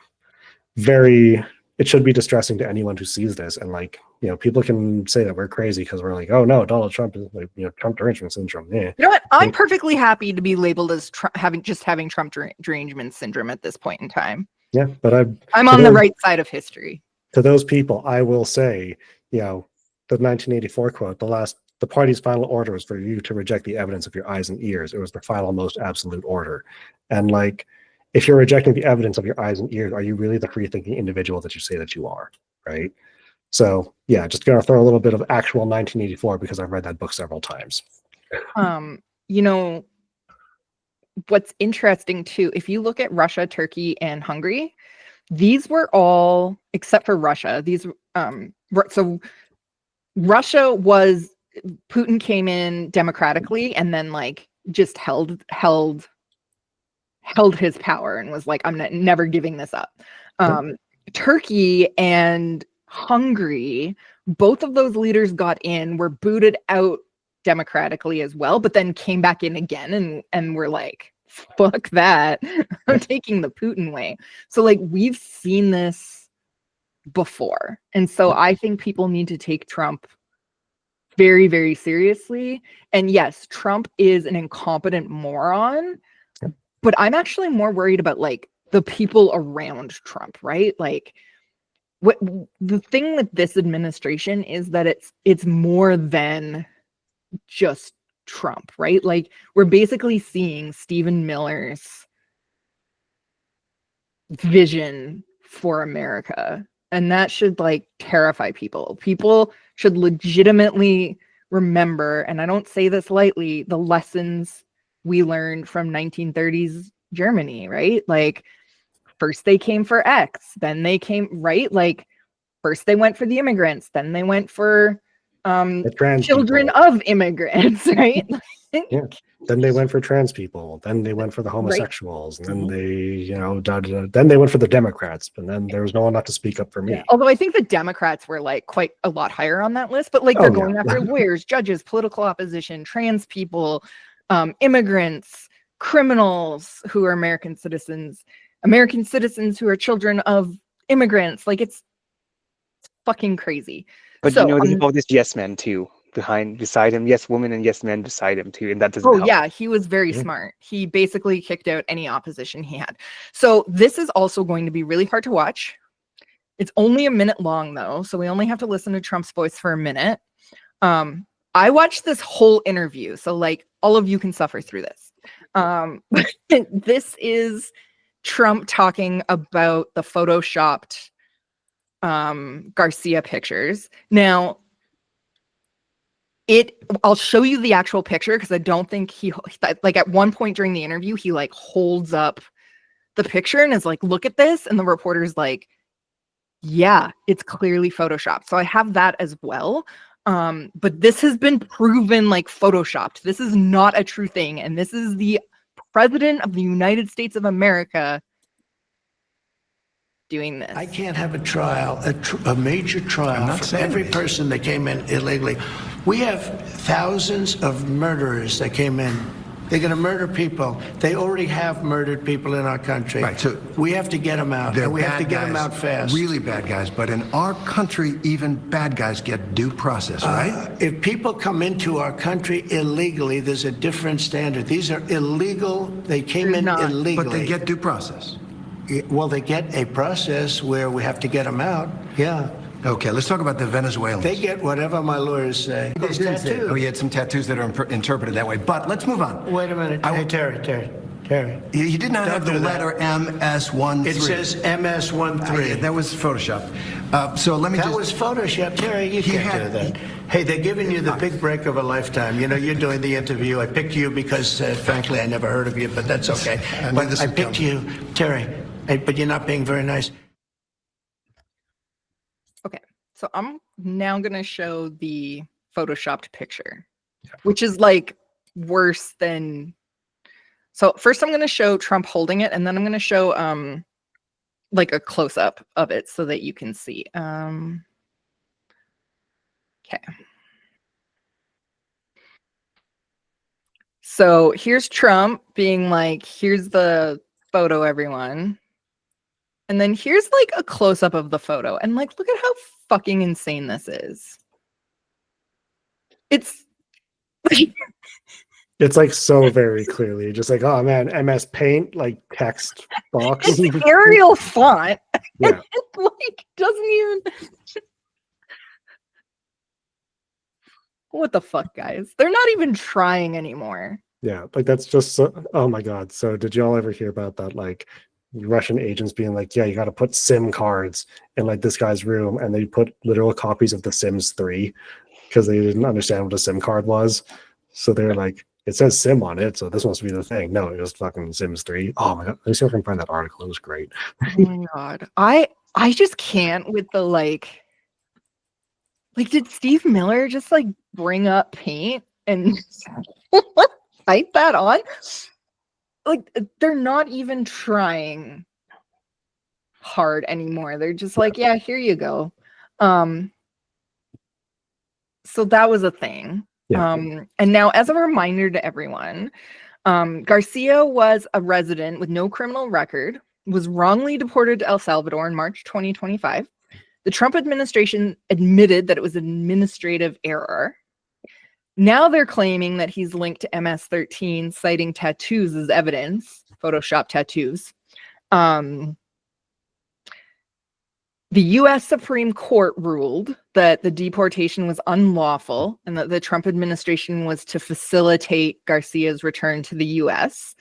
it should be distressing to anyone who sees this. And like, people can say that we're crazy because we're like, oh no, Donald Trump is like, Trump derangement syndrome. Yeah. You know what? I'm perfectly happy to be labeled as having Trump derangement syndrome at this point in time. Yeah, but I'm on the right side of history. To those people, I will say, the 1984 quote, the party's final order was for you to reject the evidence of your eyes and ears. It was the final, most absolute order. And like, if you're rejecting the evidence of your eyes and ears, are you really the free-thinking individual that you say that you are, right? So yeah, just gonna throw a little bit of actual 1984 because I've read that book several times. What's interesting too, if you look at Russia, Turkey, and Hungary, these were all, except for Russia, so Russia was, Putin came in democratically and then like just held his power and was like, I'm never giving this up. Turkey and Hungary, both of those leaders got in, were booted out democratically as well, but then came back in again and were like, fuck that. I'm taking the Putin way. So like we've seen this before. And so I think people need to take Trump very, very seriously. And yes, Trump is an incompetent moron, but I'm actually more worried about like the people around Trump, right? Like what the thing with this administration is that it's more than just Trump, right? Like we're basically seeing Stephen Miller's vision for America. And that should like terrify people. People should legitimately remember, and I don't say this lightly, the lessons we learned from 1930s Germany, right? Like first they came for X, then they came, right? Like first they went for the immigrants, then they went for children of immigrants, right? Yeah. Then they went for trans people. Then they went for the homosexuals. Right. And then they, then they went for the Democrats. And then there was no one left to speak up for me. Yeah. Although I think the Democrats were like quite a lot higher on that list, but like they're going after lawyers, judges, political opposition, trans people, immigrants, criminals who are American citizens who are children of immigrants. Like it's fucking crazy. But there's all this yes men too beside him, yes women and yes men beside him too, and that doesn't help. Yeah, he was very smart. He basically kicked out any opposition he had. So this is also going to be really hard to watch. It's only a minute long though, so we only have to listen to Trump's voice for a minute. I watched this whole interview, so like all of you can suffer through this. This is Trump talking about the photoshopped Garcia pictures. Now, I'll show you the actual picture because I don't think he, like at one point during the interview, he like holds up the picture and is like, look at this. And the reporter's like, yeah, it's clearly photoshopped. So I have that as well. But this has been proven like photoshopped. This is not a true thing. And this is the president of the United States of America doing this. I can't have a trial, a major trial for every person that came in illegally. We have thousands of murderers that came in. They're going to murder people. They already have murdered people in our country. Right, so we have to get them out, and we have to get them out fast. Really bad guys, but in our country, even bad guys get due process, right? If people come into our country illegally, there's a different standard. These are illegal. They came in illegally. But they get due process. Well, they get a process where we have to get them out. Yeah. Okay, let's talk about the Venezuelans. They get whatever my lawyers say. Those tattoos. Oh, he had some tattoos that are interpreted that way. But let's move on. Wait a minute. Hey, Terry. He did not have the letter MS13. It says MS13. That was Photoshop. So let me That was Photoshop. Terry, you can't do that. Hey, they're giving you the big break of a lifetime. You know, you're doing the interview. I picked you because, frankly, I never heard of you, but that's okay. But I picked you, Terry, but you're not being very nice. Okay, so I'm now going to show the photoshopped picture, which is like worse than. So first I'm going to show Trump holding it, and then I'm going to show like a close up of it so that you can see. Okay. So here's Trump being like, here's the photo, everyone. And then here's like a close up of the photo. And like, look at how fucking insane this is. It's It's like so very clearly just like, oh man, MS Paint, like text box. it's Arial font. Yeah. It like doesn't even. What the fuck, guys? They're not even trying anymore. Yeah, like that's just so, oh my god. So did y'all ever hear about that, like Russian agents being like, yeah, you got to put SIM cards in like this guy's room, and they put literal copies of The Sims 3 because they didn't understand what a SIM card was. So they're like, it says SIM on it, so this must be the thing. No, it was fucking Sims 3. Oh my god, let me see if I can find that article. It was great. Oh my god, I just can't with the like did Steve Miller just like bring up Paint and type that on? Like, they're not even trying hard anymore. They're just like, yeah, here you go. So that was a thing. Yeah. And now, as a reminder to everyone, Garcia was a resident with no criminal record, was wrongly deported to El Salvador in March 2025. The Trump administration admitted that it was an administrative error. Now they're claiming that he's linked to MS-13, citing tattoos as evidence, Photoshop tattoos. The U.S. Supreme Court ruled that the deportation was unlawful and that the Trump administration was to facilitate Garcia's return to the U.S.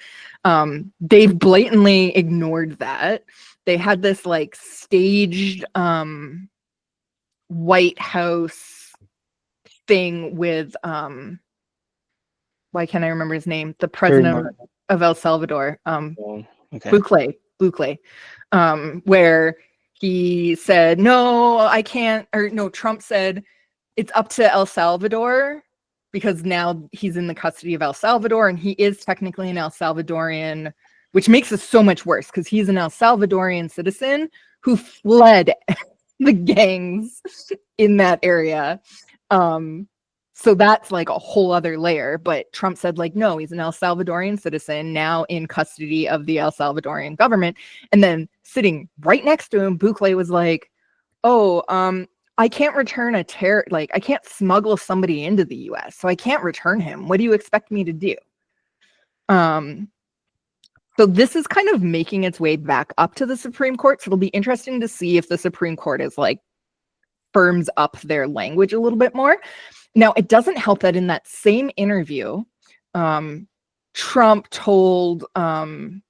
They've blatantly ignored that. They had this like staged White House thing with why can't I remember his name? The president of El Salvador, Bukele, where he said, no, I can't, or no, Trump said it's up to El Salvador because now he's in the custody of El Salvador and he is technically an El Salvadorian, which makes it so much worse because he's an El Salvadorian citizen who fled the gangs in that area. So that's like a whole other layer. But Trump said, like, no, he's an El Salvadorian citizen now in custody of the El Salvadorian government. And then sitting right next to him, Bukele was like, oh, I can't return I can't smuggle somebody into the US, so I can't return him. What do you expect me to do? So this is kind of making its way back up to the Supreme Court. So it'll be interesting to see if the Supreme Court is like firms up their language a little bit more. Now, it doesn't help that in that same interview, Trump told,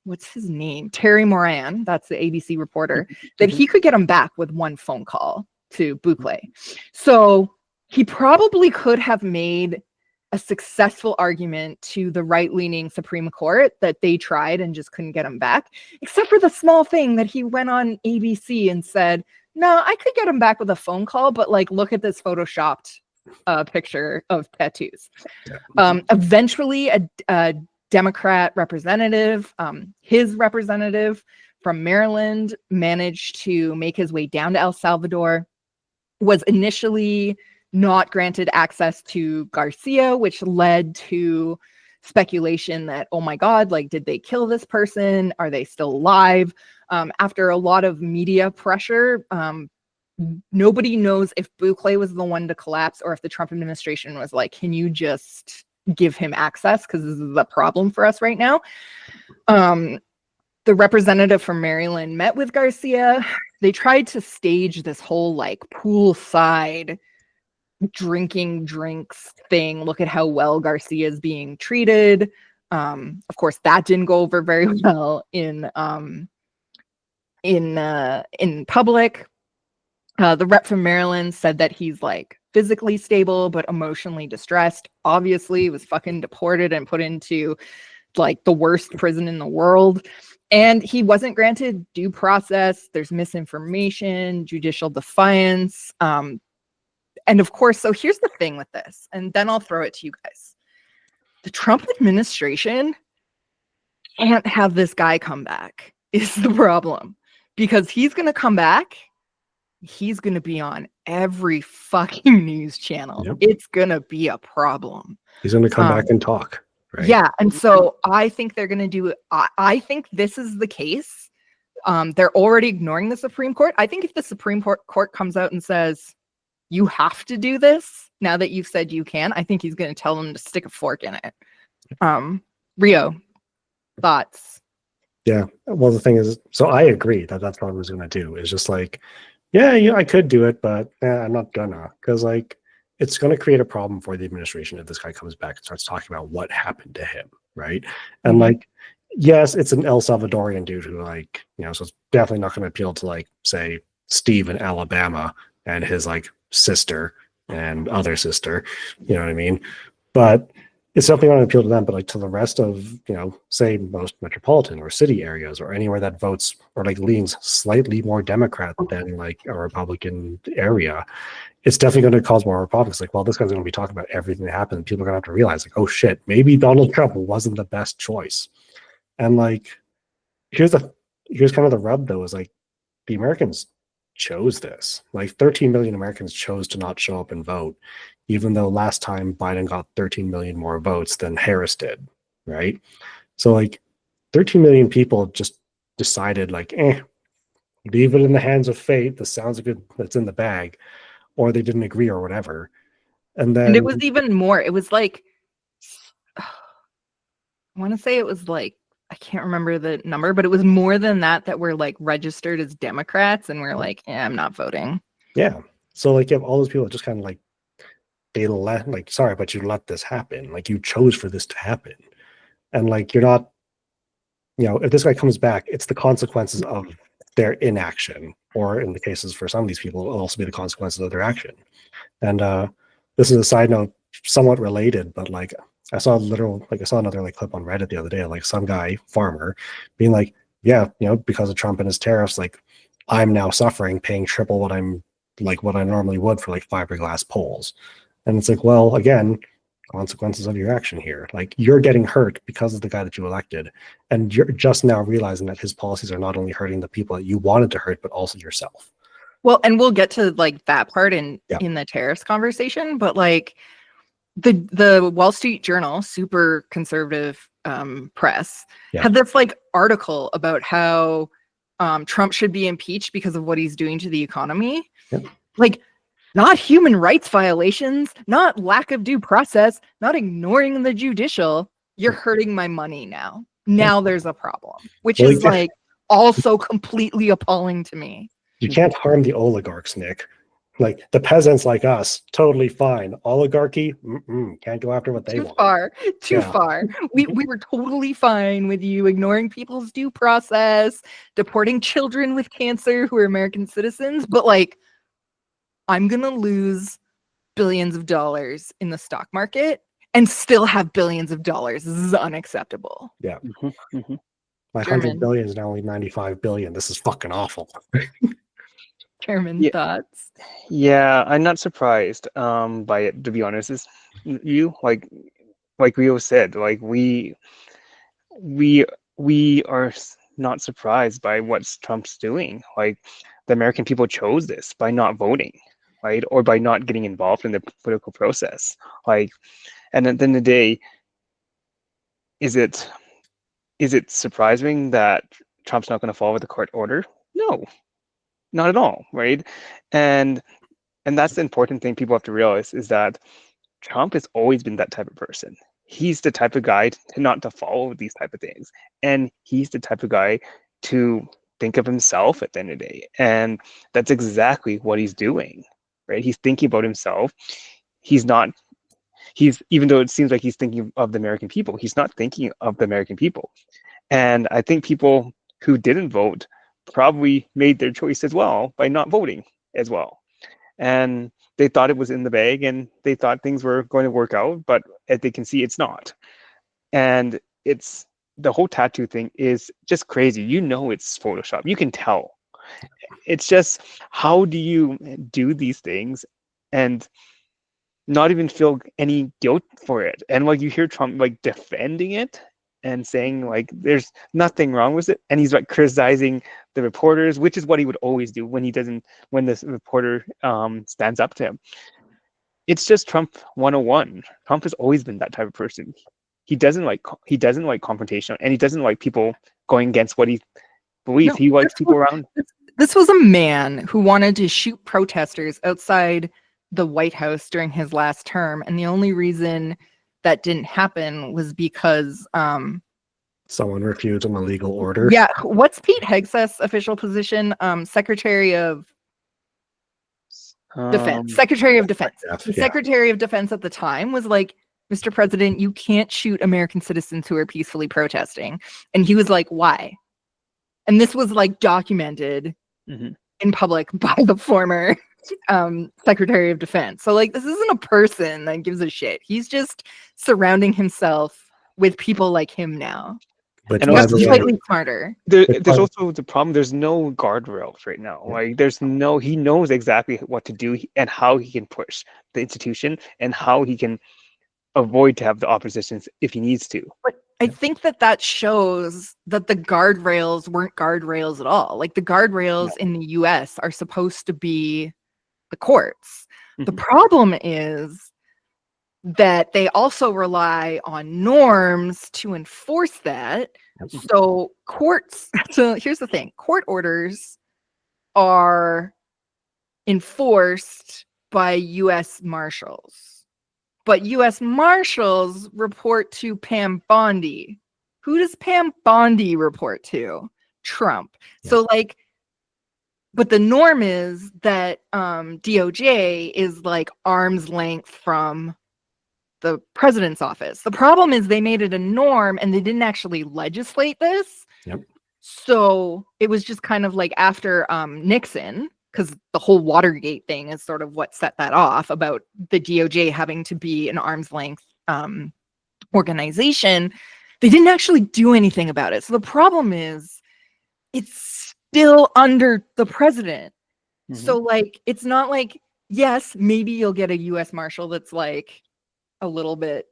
what's his name? Terry Moran, that's the ABC reporter, that he could get him back with one phone call to Bukele. So he probably could have made a successful argument to the right-leaning Supreme Court that they tried and just couldn't get him back, except for the small thing that he went on ABC and said, no, I could get him back with a phone call, but like, look at this photoshopped picture of tattoos. Yeah. Eventually, a Democrat representative, his representative from Maryland, managed to make his way down to El Salvador, was initially not granted access to Garcia, which led to speculation that, oh my God, like, did they kill this person? Are they still alive? After a lot of media pressure, nobody knows if Bukele was the one to collapse or if the Trump administration was like, can you just give him access? Because this is a problem for us right now. The representative from Maryland met with Garcia. They tried to stage this whole like poolside drinking drinks thing. Look at how well Garcia is being treated. Of course, that didn't go over very well in public. The rep from Maryland said that he's like physically stable but emotionally distressed. Obviously, he was fucking deported and put into like the worst prison in the world. And he wasn't granted due process. There's misinformation, judicial defiance. And of course, so here's the thing with this, and then I'll throw it to you guys. The Trump administration can't have this guy come back is the problem, because he's going to come back. He's going to be on every fucking news channel. Yep. It's going to be a problem. He's going to come back and talk. Right? Yeah. And so I think they're going to do, I think this is the case. They're already ignoring the Supreme Court. I think if the Supreme Court comes out and says, you have to do this now that you've said you can, I think he's going to tell them to stick a fork in it. Rio, thoughts? Yeah. Well, the thing is, so I agree that that's what I was going to do. It's just like, yeah, I could do it, but I'm not gonna, because like it's going to create a problem for the administration if this guy comes back and starts talking about what happened to him, right? And like, yes, it's an El Salvadorian dude who like, so it's definitely not going to appeal to like, say, Steve in Alabama and his like sister and other sister, you know what I mean? But it's definitely going to appeal to them, but like to the rest of, say most metropolitan or city areas or anywhere that votes or like leans slightly more Democrat than like a Republican area, it's definitely going to cause more problems. Like, well, this guy's going to be talking about everything that happened. People are going to have to realize like, oh shit, maybe Donald Trump wasn't the best choice. And like, here's kind of the rub though, is like the Americans chose this. Like 13 million Americans chose to not show up and vote, even though last time Biden got 13 million more votes than Harris did, right? So like 13 million people just decided like, leave it in the hands of fate. This sounds good. That's in the bag. Or they didn't agree or whatever. And then it was even more. It was like, I want to say it was like, I can't remember the number, but it was more than that were like registered as Democrats and we're like, I'm not voting. Yeah. So like you have all those people that just kind of like, they let like, sorry, but you let this happen. Like you chose for this to happen. And like, you're not, if this guy comes back, it's the consequences of their inaction, or in the cases for some of these people, it'll also be the consequences of their action. And this is a side note, somewhat related, but like I saw another like clip on Reddit the other day, like some guy, farmer, being like, yeah, because of Trump and his tariffs, like I'm now suffering, paying triple what I normally would for like fiberglass poles. And it's like, well, again, consequences of your action here. Like you're getting hurt because of the guy that you elected. And you're just now realizing that his policies are not only hurting the people that you wanted to hurt, but also yourself. Well, and we'll get to like that part in the tariffs conversation, but like the Wall Street Journal, super conservative press, had this like article about how Trump should be impeached because of what he's doing to the economy. Yep. Like, not human rights violations, not lack of due process, not ignoring the judicial. You're hurting my money now. Now there's a problem, which is like also completely appalling to me. You can't harm the oligarchs, Nick. Like the peasants like us, totally fine. Oligarchy, can't go after what they want. Too far. We were totally fine with you ignoring people's due process, deporting children with cancer who are American citizens, but like, I'm going to lose billions of dollars in the stock market and still have billions of dollars. This is unacceptable. Yeah. My 100 billion is now only 95 billion. This is fucking awful. Chairman, thoughts? Yeah, I'm not surprised by it, to be honest. Is you like Rio said, like we are not surprised by what Trump's doing. Like the American people chose this by not voting, right, or by not getting involved in the political process. Like, and at the end of the day, is it surprising that Trump's not going to follow the court order? No, not at all, right? And that's the important thing people have to realize is that Trump has always been that type of person. He's the type of guy not to follow these type of things. And he's the type of guy to think of himself at the end of the day. And that's exactly what he's doing, right? He's thinking about himself. He's even though it seems like he's thinking of the American people, he's not thinking of the American people. And I think people who didn't vote probably made their choice as well by not voting as well. And they thought it was in the bag and they thought things were going to work out, but as they can see, it's not. And it's the whole tattoo thing is just crazy. You know, it's Photoshop. You can tell. It's just, how do you do these things and not even feel any guilt for it? And like you hear Trump like defending it and saying like there's nothing wrong with it, and he's like criticizing the reporters, which is what he would always do when the reporter stands up to him. It's just Trump 101. Trump has always been that type of person. He doesn't like confrontation, and he doesn't like people going against what he believes. He likes people around. This was a man who wanted to shoot protesters outside the White House during his last term, and the only reason that didn't happen was because someone refused him a legal order. Yeah, what's Pete Hegseth's official position? Secretary of Defense. Secretary of Defense. The Secretary of Defense at the time was like, Mr. President, you can't shoot American citizens who are peacefully protesting. And he was like, why? And this was like documented in public by the former Secretary of Defense. So like, this isn't a person that gives a shit. He's just surrounding himself with people like him now. But and also slightly smarter. There's also the problem. There's no guardrails right now. Like he knows exactly what to do and how he can push the institution and how he can avoid to have the oppositions if he needs to. But I think that shows that the guardrails weren't guardrails at all. Like the guardrails in the U.S. are supposed to be the courts. The problem is that they also rely on norms to enforce that. So here's the thing. Court orders are enforced by U.S. Marshals. But U.S. Marshals report to Pam Bondi. Who does Pam Bondi report to? Trump. Yeah. So like, but the norm is that DOJ is like arm's length from the president's office. The problem is they made it a norm and they didn't actually legislate this. So it was just kind of like after Nixon, because the whole Watergate thing is sort of what set that off about the DOJ having to be an arm's length organization. They didn't actually do anything about it. So the problem is it's still under the president. So like, it's not like, yes, maybe you'll get a U.S. Marshal that's like a little bit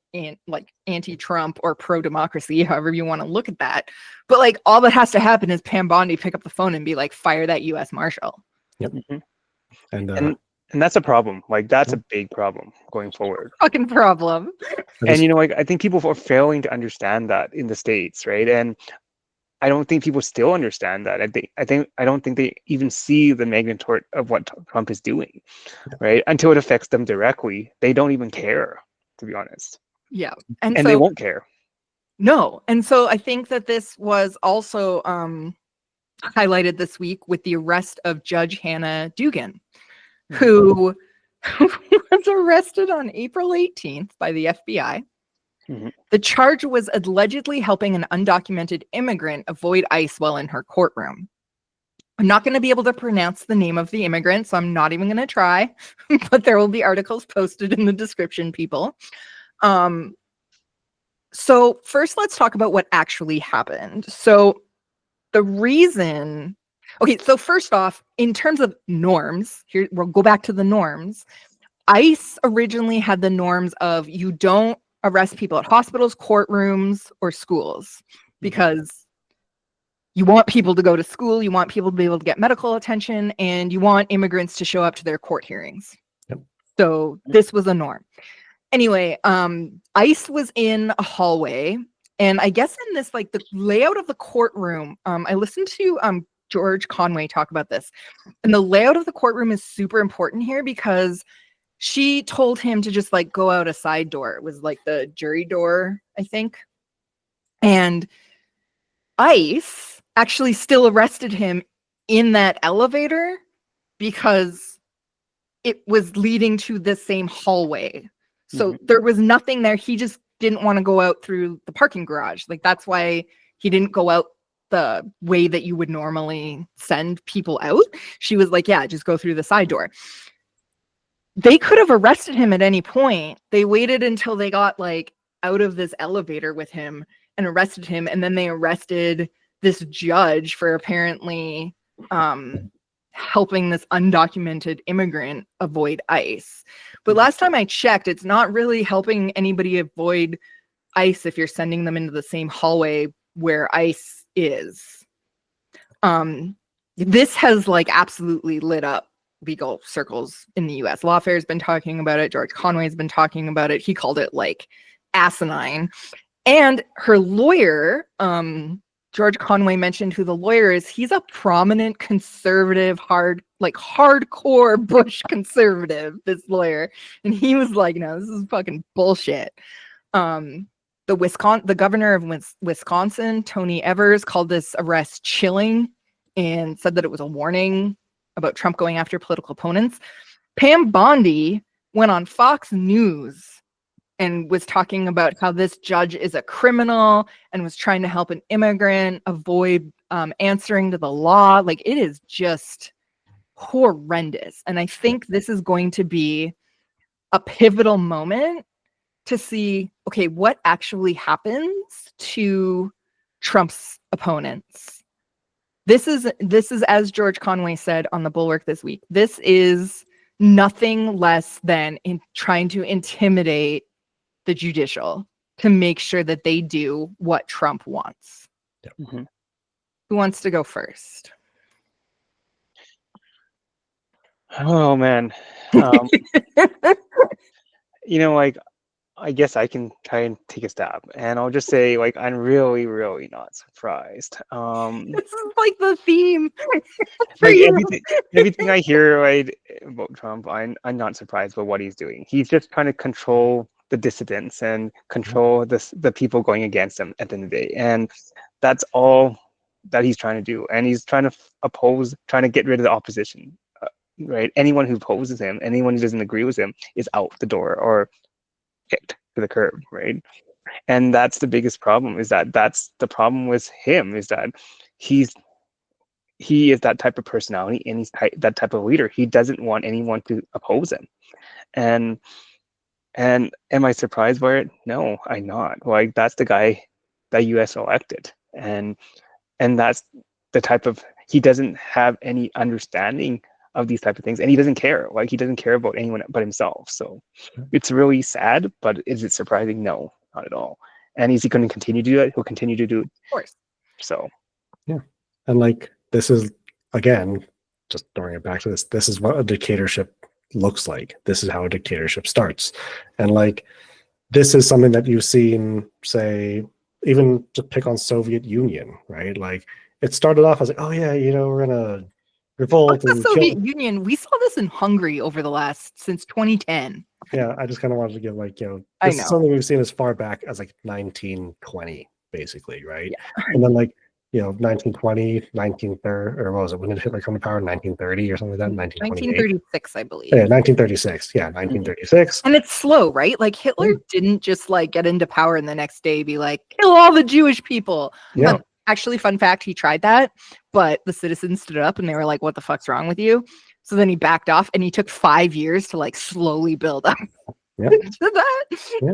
like anti-Trump or pro-democracy, however you want to look at that. But like, all that has to happen is Pam Bondi pick up the phone and be like, fire that U.S. Marshal. And that's a problem. Like that's a big problem going forward. Fucking problem. And like I think people are failing to understand that in the States, right? And I don't think people still understand that. I don't think they even see the magnitude of what Trump is doing, right? Until it affects them directly, they don't even care, to be honest. Yeah, and so, they won't care. No, and so I think that this was also highlighted this week with the arrest of Judge Hannah Dugan, who was arrested on April 18th by the FBI. The charge was allegedly helping an undocumented immigrant avoid ICE while in her courtroom. I'm not going to be able to pronounce the name of the immigrant, so I'm not even going to try, but there will be articles posted in the description, people. So first, let's talk about what actually happened. So the reason, Okay, so first off, in terms of norms, here we'll go back to the norms. ICE originally had the norms of you don't arrest people at hospitals, courtrooms, or schools because you want people to go to school, you want people to be able to get medical attention, and you want immigrants to show up to their court hearings. Yep. So this was a norm. Anyway, ICE was in a hallway, and I guess in this, like the layout of the courtroom, I listened to George Conway talk about this, and the layout of the courtroom is super important here because she told him to just like go out a side door. It was like the jury door, I think. And ICE actually still arrested him in that elevator because it was leading to the same hallway. So there was nothing there. He just didn't want to go out through the parking garage. Like that's why he didn't go out the way that you would normally send people out. She was like, yeah, just go through the side door. They could have arrested him at any point. They waited until they got like out of this elevator with him and arrested him. And then they arrested this judge for apparently helping this undocumented immigrant avoid ICE. But last time I checked, it's not really helping anybody avoid ICE if you're sending them into the same hallway where ICE is. This has like absolutely lit up legal circles in the U.S. Lawfare has been talking about it. George Conway has been talking about it. He called it like asinine. And her lawyer, George Conway mentioned who the lawyer is. He's a prominent conservative, hardcore Bush conservative, this lawyer. And he was like, no, this is fucking bullshit. The governor of Wisconsin, Tony Evers, called this arrest chilling and said that it was a warning about Trump going after political opponents. Pam Bondi went on Fox News and was talking about how this judge is a criminal and was trying to help an immigrant avoid answering to the law. Like, it is just horrendous. And I think this is going to be a pivotal moment to see, okay, what actually happens to Trump's opponents. This is, as George Conway said on the Bulwark this week, this is nothing less than trying to intimidate the judicial to make sure that they do what Trump wants. Mm-hmm. Who wants to go first? Oh man. Like, I guess I can try and take a stab, and I'll just say, like, I'm really, really not surprised. This is like the theme. Like everything I hear about Trump, I'm not surprised by what he's doing. He's just trying to control the dissidents and control the people going against him at the end of the day, and that's all that he's trying to do. And he's trying to get rid of the opposition. Right? Anyone who opposes him, anyone who doesn't agree with him, is out the door or kicked to the curb, right? And that's the biggest problem, that's the problem with him, is that he is that type of personality, and he's that type of leader. He doesn't want anyone to oppose him. And am I surprised by it? No, I'm not. Like, that's the guy that U.S. elected, and that's the type of, he doesn't have any understanding of these type of things, and he doesn't care. Like, he doesn't care about anyone but himself. So it's really sad, but is it surprising? No, not at all. And is he going to continue to do it? He'll continue to do it. Of course. So yeah. And like, this is, again, just throwing it back to this is what a dictatorship looks like. This is how a dictatorship starts. And like, this is something that you've seen, say, even to pick on Soviet Union, right? Like, it started off as like, oh yeah, we're gonna revolt. The Soviet Union, we saw this in Hungary since 2010. Yeah, I just kind of wanted to give this is something we've seen as far back as like 1920, basically, right? Yeah. And then 1920, 1930, or what was it? When did Hitler come to power? 1930 or something like that? 1936, I believe. Yeah, 1936. Yeah, 1936. And it's slow, right? Like, Hitler didn't just get into power and the next day be like, kill all the Jewish people. Yeah. Actually, fun fact, he tried that, but the citizens stood up and they were like, what the fuck's wrong with you? So then he backed off, and he took 5 years to slowly build up yeah. to that. Yeah.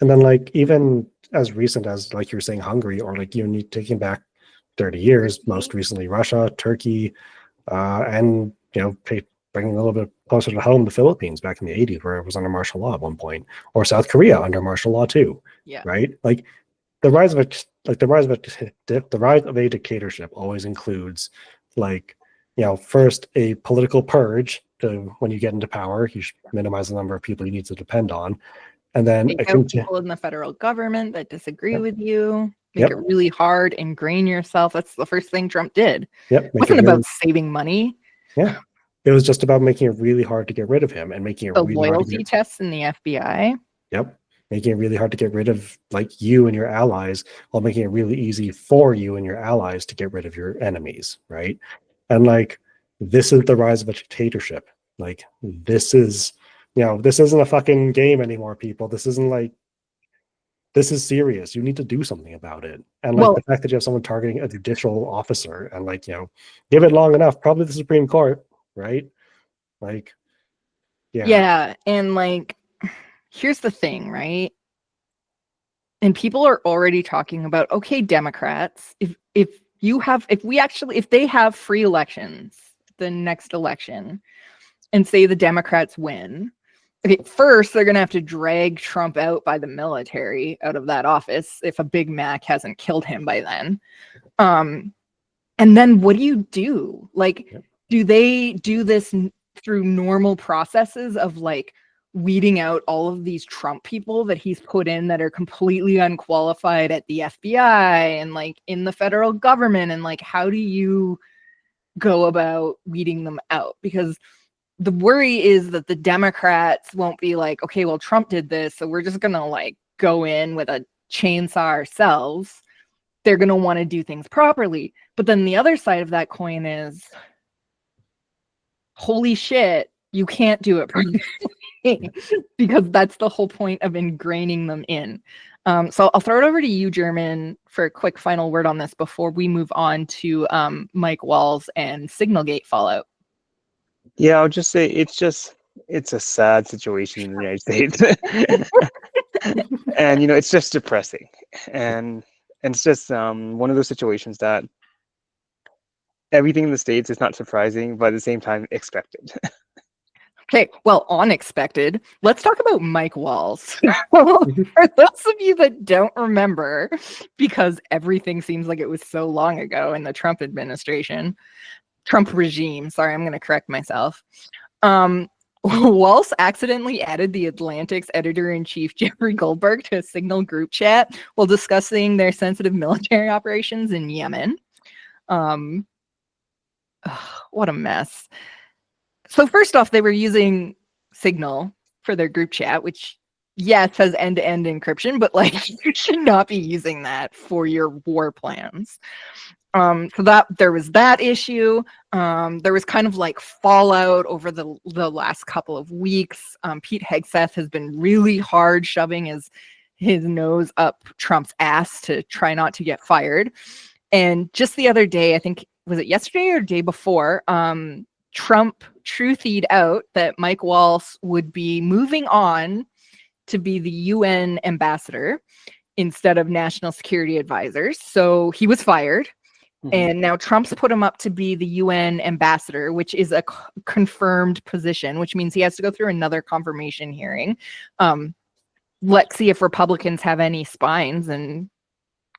And then even as recent as, like you were saying, Hungary, or taking back 30 years, most recently Russia, Turkey, and, bringing a little bit closer to home, the Philippines back in the 80s, where it was under martial law at one point, or South Korea under martial law too. Yeah. Right? Like the rise of a dictatorship always includes, like, first a political purge. To when you get into power, you should minimize the number of people you need to depend on, and then Take out people in the federal government that disagree with you. Make it really hard. Ingrain yourself. That's the first thing Trump did. It wasn't about saving money. Yeah. It was just about making it really hard to get rid of him and making it the really hard to loyalty tests in the FBI. Yep. Making it really hard to get rid of, like, you and your allies, while making it really easy for you and your allies to get rid of your enemies, right? And, like, this is the rise of a dictatorship. Like, this is, this isn't a fucking game anymore, people. This isn't like, this is serious. You need to do something about it. And, like, the fact that you have someone targeting a judicial officer and, like, give it long enough, probably the Supreme Court, right? Like, yeah. And, like, here's the thing, right? And people are already talking about, okay, Democrats, if they have free elections, the next election, and say the Democrats win, okay, first they're going to have to drag Trump out by the military out of that office if a Big Mac hasn't killed him by then. And then what do? Like, do they do this through normal processes of, like, weeding out all of these Trump people that he's put in that are completely unqualified at the FBI and, like, in the federal government? And, like, how do you go about weeding them out? Because the worry is that the Democrats won't be like, okay, well, Trump did this, so we're just going to, like, go in with a chainsaw ourselves. They're going to want to do things properly. But then the other side of that coin is, holy shit, you can't do it properly. Because that's the whole point of ingraining them in. So I'll throw it over to you, German, for a quick final word on this before we move on to Mike Waltz and Signalgate fallout. Yeah, I'll just say it's a sad situation in the United States. And, it's just depressing. And it's just one of those situations that everything in the States is not surprising, but at the same time expected. Okay, well, unexpected. Let's talk about Mike Waltz. For those of you that don't remember, because everything seems like it was so long ago in the Trump administration, Trump regime, sorry, I'm going to correct myself. Waltz accidentally added the Atlantic's editor-in-chief, Jeffrey Goldberg, to a Signal group chat while discussing their sensitive military operations in Yemen. What a mess. So first off, they were using Signal for their group chat, which, yes, has end-to-end encryption, but, like, you should not be using that for your war plans. So that there was that issue. There was kind of, like, fallout over the last couple of weeks. Pete Hegseth has been really hard shoving his nose up Trump's ass to try not to get fired. And just the other day, I think, was it yesterday or the day before, Trump truthied out that Mike Waltz would be moving on to be the UN ambassador instead of national security advisor. So he was fired. And now Trump's put him up to be the UN ambassador, which is a confirmed position, which means he has to go through another confirmation hearing. Let's see if Republicans have any spines and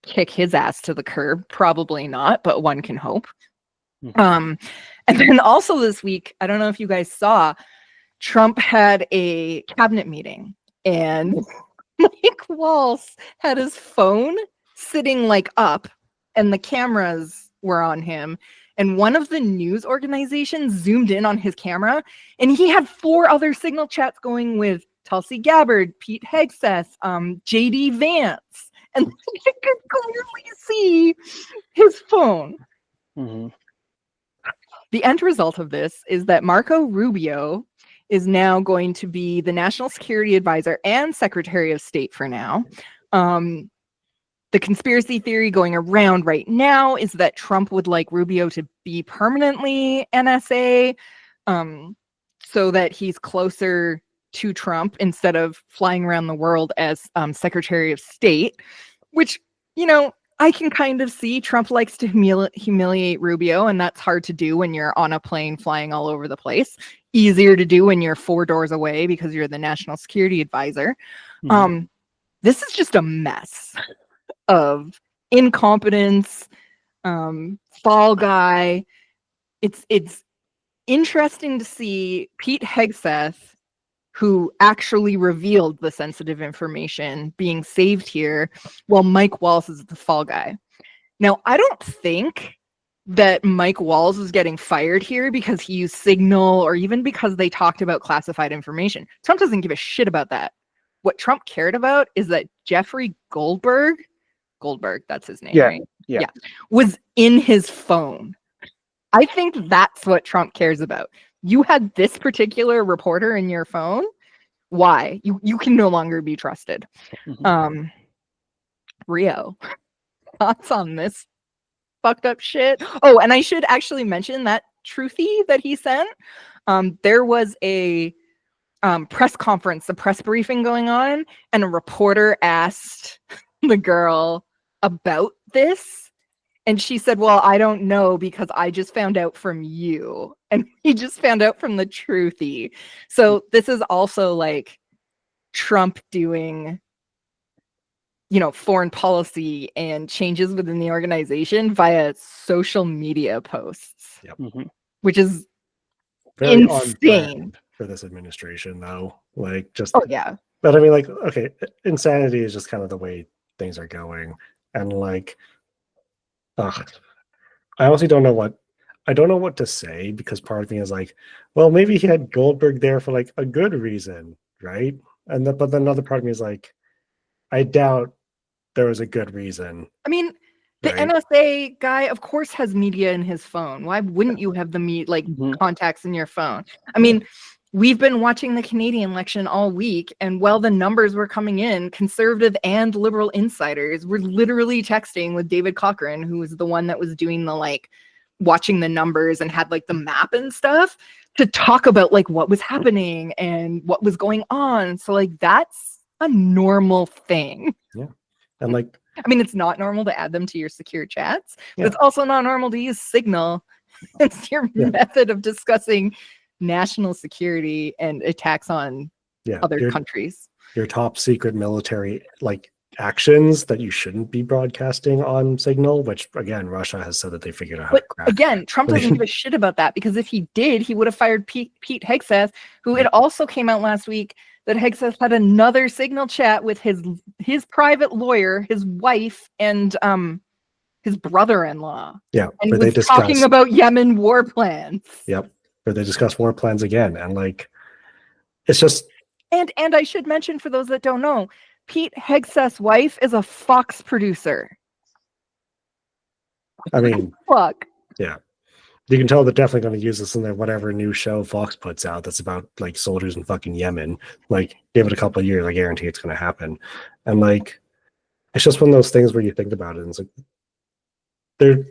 kick his ass to the curb. Probably not, but one can hope. And then also this week, I don't know if you guys saw, Trump had a cabinet meeting and Mike Waltz had his phone sitting, like, up and the cameras were on him. And one of the news organizations zoomed in on his camera and he had 4 other Signal chats going with Tulsi Gabbard, Pete Hegseth, JD Vance. And you could clearly see his phone. The end result of this is that Marco Rubio is now going to be the National Security Advisor and Secretary of State for now. The conspiracy theory going around right now is that Trump would like Rubio to be permanently NSA, so that he's closer to Trump instead of flying around the world as Secretary of State, which, I can kind of see Trump likes to humiliate Rubio, and that's hard to do when you're on a plane flying all over the place. Easier to do when you're 4 doors away because you're the national security advisor. This is just a mess of incompetence, fall guy. It's interesting to see Pete Hegseth, who actually revealed the sensitive information being saved here, while Mike Waltz is the fall guy. Now, I don't think that Mike Waltz is getting fired here because he used Signal or even because they talked about classified information. Trump doesn't give a shit about that. What Trump cared about is that Jeffrey Goldberg, that's his name, right? Yeah. Was in his phone. I think that's what Trump cares about. You had this particular reporter in your phone. Why? You can no longer be trusted. Rio, thoughts on this fucked up shit? Oh, and I should actually mention that truthy that he sent. There was a press conference, a press briefing going on, and a reporter asked the girl about this. And she said, well, I don't know because I just found out from you. And he just found out from the truthy. So this is also like Trump doing, foreign policy and changes within the organization via social media posts, which is very insane for this administration, though. Like, just oh yeah. But I mean, like, okay, insanity is just kind of the way things are going, and like, I honestly don't know what to say, because part of me is like, well, maybe he had Goldberg there for like a good reason, right? But then another part of me is like, I doubt there was a good reason. I mean, the right? NSA guy, of course, has media in his phone. Why wouldn't you have the contacts in your phone? I mean, we've been watching the Canadian election all week, and while the numbers were coming in, conservative and liberal insiders were literally texting with David Cochrane, who was the one that was doing the watching the numbers and had the map and stuff, to talk about what was happening and what was going on. So that's a normal thing. Yeah. And I mean, it's not normal to add them to your secure chats, but it's also not normal to use Signal as your method of discussing national security and attacks on other countries. Your top secret military actions that you shouldn't be broadcasting on Signal, which again, Russia has said that they figured out how to crack. Again, Trump doesn't give a shit about that, because if he did, he would have fired Pete Hegseth, who it also came out last week that Hegseth had another Signal chat with his private lawyer, his wife, and his brother-in-law. Yeah, and he was talking about Yemen war plans. Yep, where they discuss war plans again, and it's just. And I should mention, for those that don't know, Pete Hegseth's wife is a Fox producer. I mean, fuck. Yeah. You can tell they're definitely going to use this in their whatever new show Fox puts out that's about soldiers in fucking Yemen. Give it a couple of years, I guarantee it's going to happen. And it's just one of those things where you think about it, and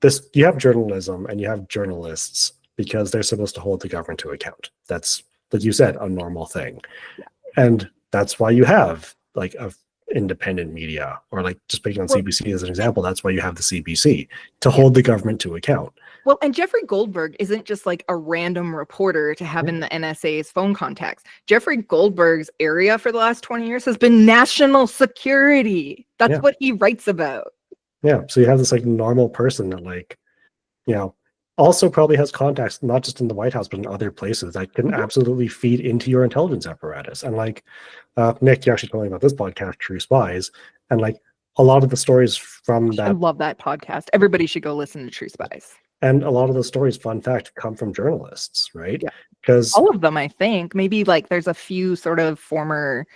it's you have journalism and you have journalists because they're supposed to hold the government to account. That's, like you said, a normal thing. Yeah. And that's why you have a independent media, or just picking on CBC as an example, that's why you have the CBC to hold the government to account. Well, and Jeffrey Goldberg isn't just a random reporter to have in the NSA's phone contacts. Jeffrey Goldberg's area for the last 20 years has been national security. That's what he writes about. Yeah, so you have this normal person that also probably has contacts not just in the White House but in other places that can absolutely feed into your intelligence apparatus. And Nick, you actually told me about this podcast, True Spies, and a lot of the stories from that. I love that podcast. Everybody should go listen to True Spies. And a lot of those stories, fun fact, come from journalists, right? Yeah. Because all of them, I think. Maybe there's a few sort of former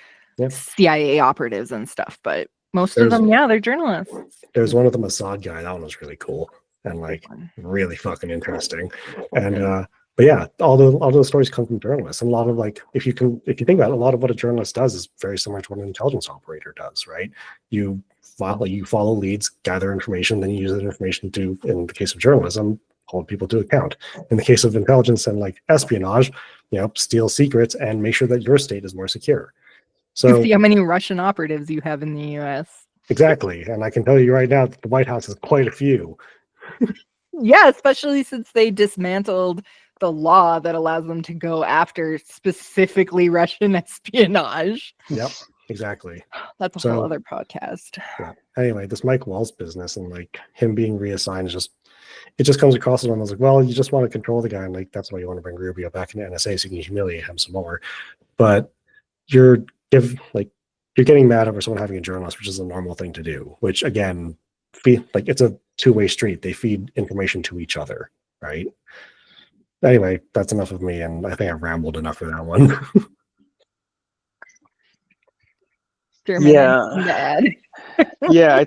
CIA operatives and stuff, but most of them, they're journalists. There's one of the Mossad guy. That one was really cool and really fucking interesting. And but yeah, all those stories come from journalists. And a lot of if you think about it, a lot of what a journalist does is very similar to what an intelligence operator does, right? You follow leads, gather information, then you use that information to, in the case of journalism, hold people to account. In the case of intelligence and espionage, steal secrets and make sure that your state is more secure. So you see how many Russian operatives you have in the U.S. Exactly. And I can tell you right now that the White House has quite a few. Yeah, especially since they dismantled the law that allows them to go after specifically Russian espionage. Yep, exactly. That's a whole other podcast. Yeah. Anyway, this Mike Waltz business and like him being reassigned is it just comes across as almost like, well, you just want to control the guy, and like that's why you want to bring Rubio back into NSA so you can humiliate him some more. But you're getting mad over someone having a journalist, which is a normal thing to do. Which again, it's a two-way street. They feed information to each other, right? Anyway, that's enough of me, and I think I've rambled enough for that one. German, anything to add? Yeah, I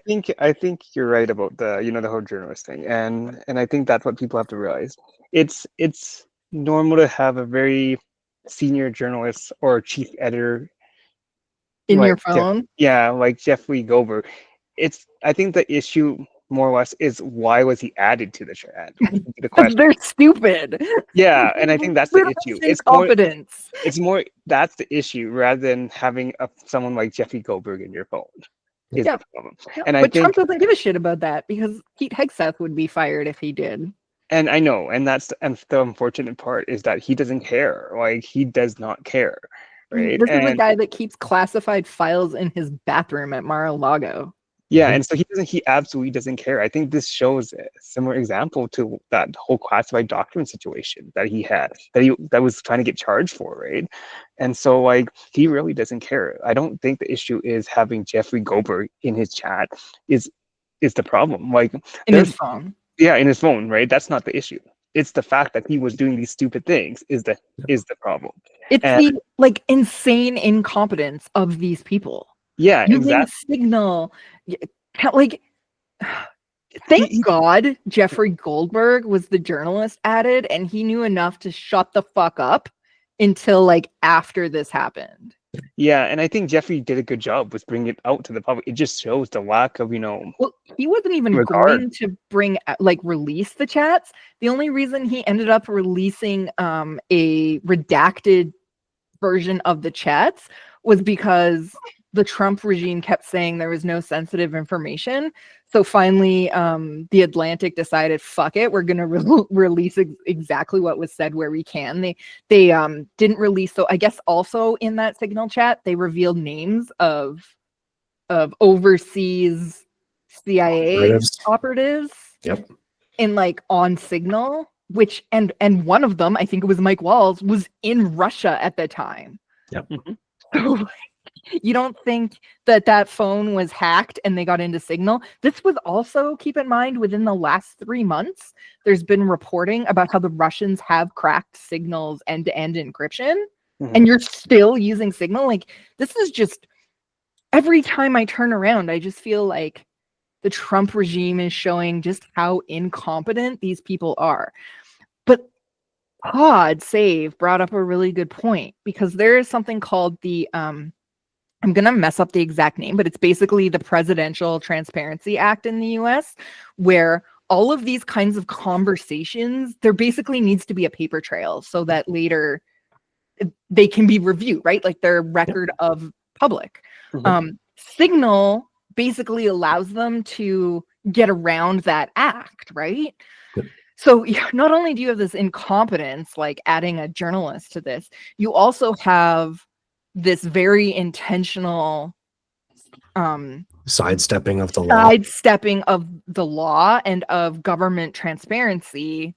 think you're right about the the whole journalist thing, and I think that's what people have to realize. It's normal to have a very senior journalist or chief editor In like your phone? like Jeffrey Goldberg. I think the issue more or less is why was he added to the chat? The question. They're stupid. Yeah, and I think that's the issue. It's more that's the issue rather than having someone like Jeffrey Goldberg in your phone. Is the problem. And I think Trump doesn't give a shit about that because Pete Hegseth would be fired if he did. And I know, and the unfortunate part is that he doesn't care. Like he does not care, right? This is a guy that keeps classified files in his bathroom at Mar-a-Lago. Yeah, and so he absolutely doesn't care. I think this shows a similar example to that whole classified document situation that he had, that was trying to get charged for, right? And so like he really doesn't care. I don't think the issue is having Jeffrey Goldberg in his chat is the problem. Like in his phone. Yeah, in his phone, right? That's not the issue. It's the fact that he was doing these stupid things is the problem. It's the insane incompetence of these people. Yeah, using Signal, thank God Jeffrey Goldberg was the journalist added, and he knew enough to shut the fuck up until after this happened. Yeah, and I think Jeffrey did a good job with bringing it out to the public. It just shows the lack of Well, he wasn't even going to release the chats. The only reason he ended up releasing a redacted version of the chats was because the Trump regime kept saying there was no sensitive information. So finally, the Atlantic decided, fuck it, we're going to release exactly what was said where we can. They didn't release. So I guess also in that Signal chat, they revealed names of overseas CIA operatives. Yep. On Signal, which and one of them, I think it was Mike Waltz, was in Russia at the time. Yep. So you don't think that phone was hacked and they got into Signal? This was also, keep in mind, within the last 3 months, there's been reporting about how the Russians have cracked Signal's end-to-end encryption, and you're still using Signal. This is just, every time I turn around, I just feel like the Trump regime is showing just how incompetent these people are. But Pod Save brought up a really good point, because there is something called the I'm going to mess up the exact name, but it's basically the Presidential Transparency Act in the U.S., where all of these kinds of conversations, there basically needs to be a paper trail so that later they can be reviewed, right? They're record of public. Signal basically allows them to get around that act, right? So not only do you have this incompetence, adding a journalist to this, you also have this very intentional sidestepping of the law and of government transparency,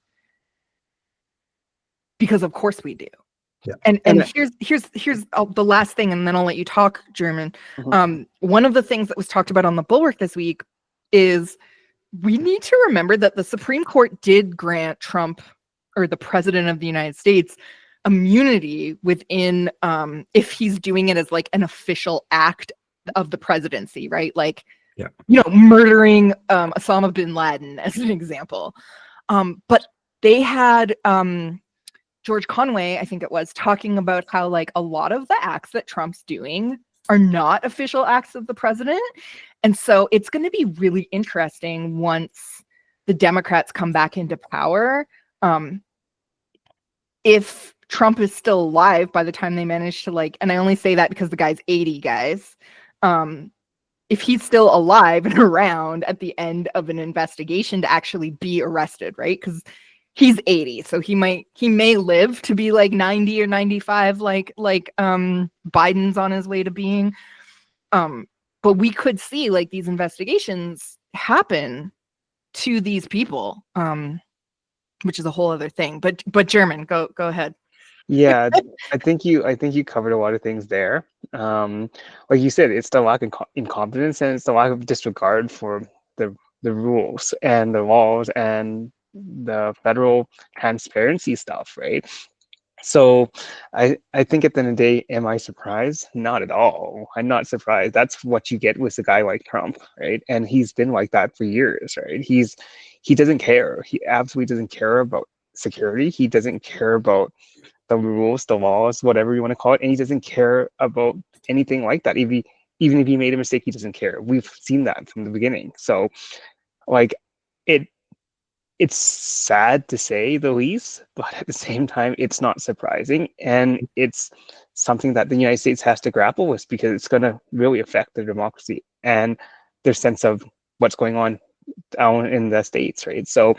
because of course we do. Yeah. And here's the last thing, and then I'll let you talk, German. One of the things that was talked about on the Bulwark this week is we need to remember that the Supreme Court did grant Trump, or the President of the United States, immunity within if he's doing it as an official act of the presidency, right? Murdering Osama bin Laden as an example. But they had George Conway, I think it was, talking about how a lot of the acts that Trump's doing are not official acts of the president. And so it's going to be really interesting once the Democrats come back into power. If Trump is still alive by the time they manage to and I only say that because the guy's 80, guys. if he's still alive and around at the end of an investigation to actually be arrested, right? Because he's 80, so he may live to be like 90 or 95, like Biden's on his way to being. But we could see like these investigations happen to these people, which is a whole other thing. But German, go ahead. Yeah, I think you covered a lot of things there. Like you said, it's the lack of incompetence and it's the lack of disregard for the rules and the laws and the federal transparency stuff, right? So I think at the end of the day, am I surprised? Not at all. I'm not surprised. That's what you get with a guy like Trump, right? And he's been like that for years, right? He doesn't care. He absolutely doesn't care about security. He doesn't care about the rules, the laws, whatever you want to call it, and he doesn't care about anything like that. Even if he made a mistake, he doesn't care. We've seen that from the beginning. So, like, it's sad to say the least, but at the same time, it's not surprising, and it's something that the United States has to grapple with because it's going to really affect their democracy and their sense of what's going on down in the States, right? So,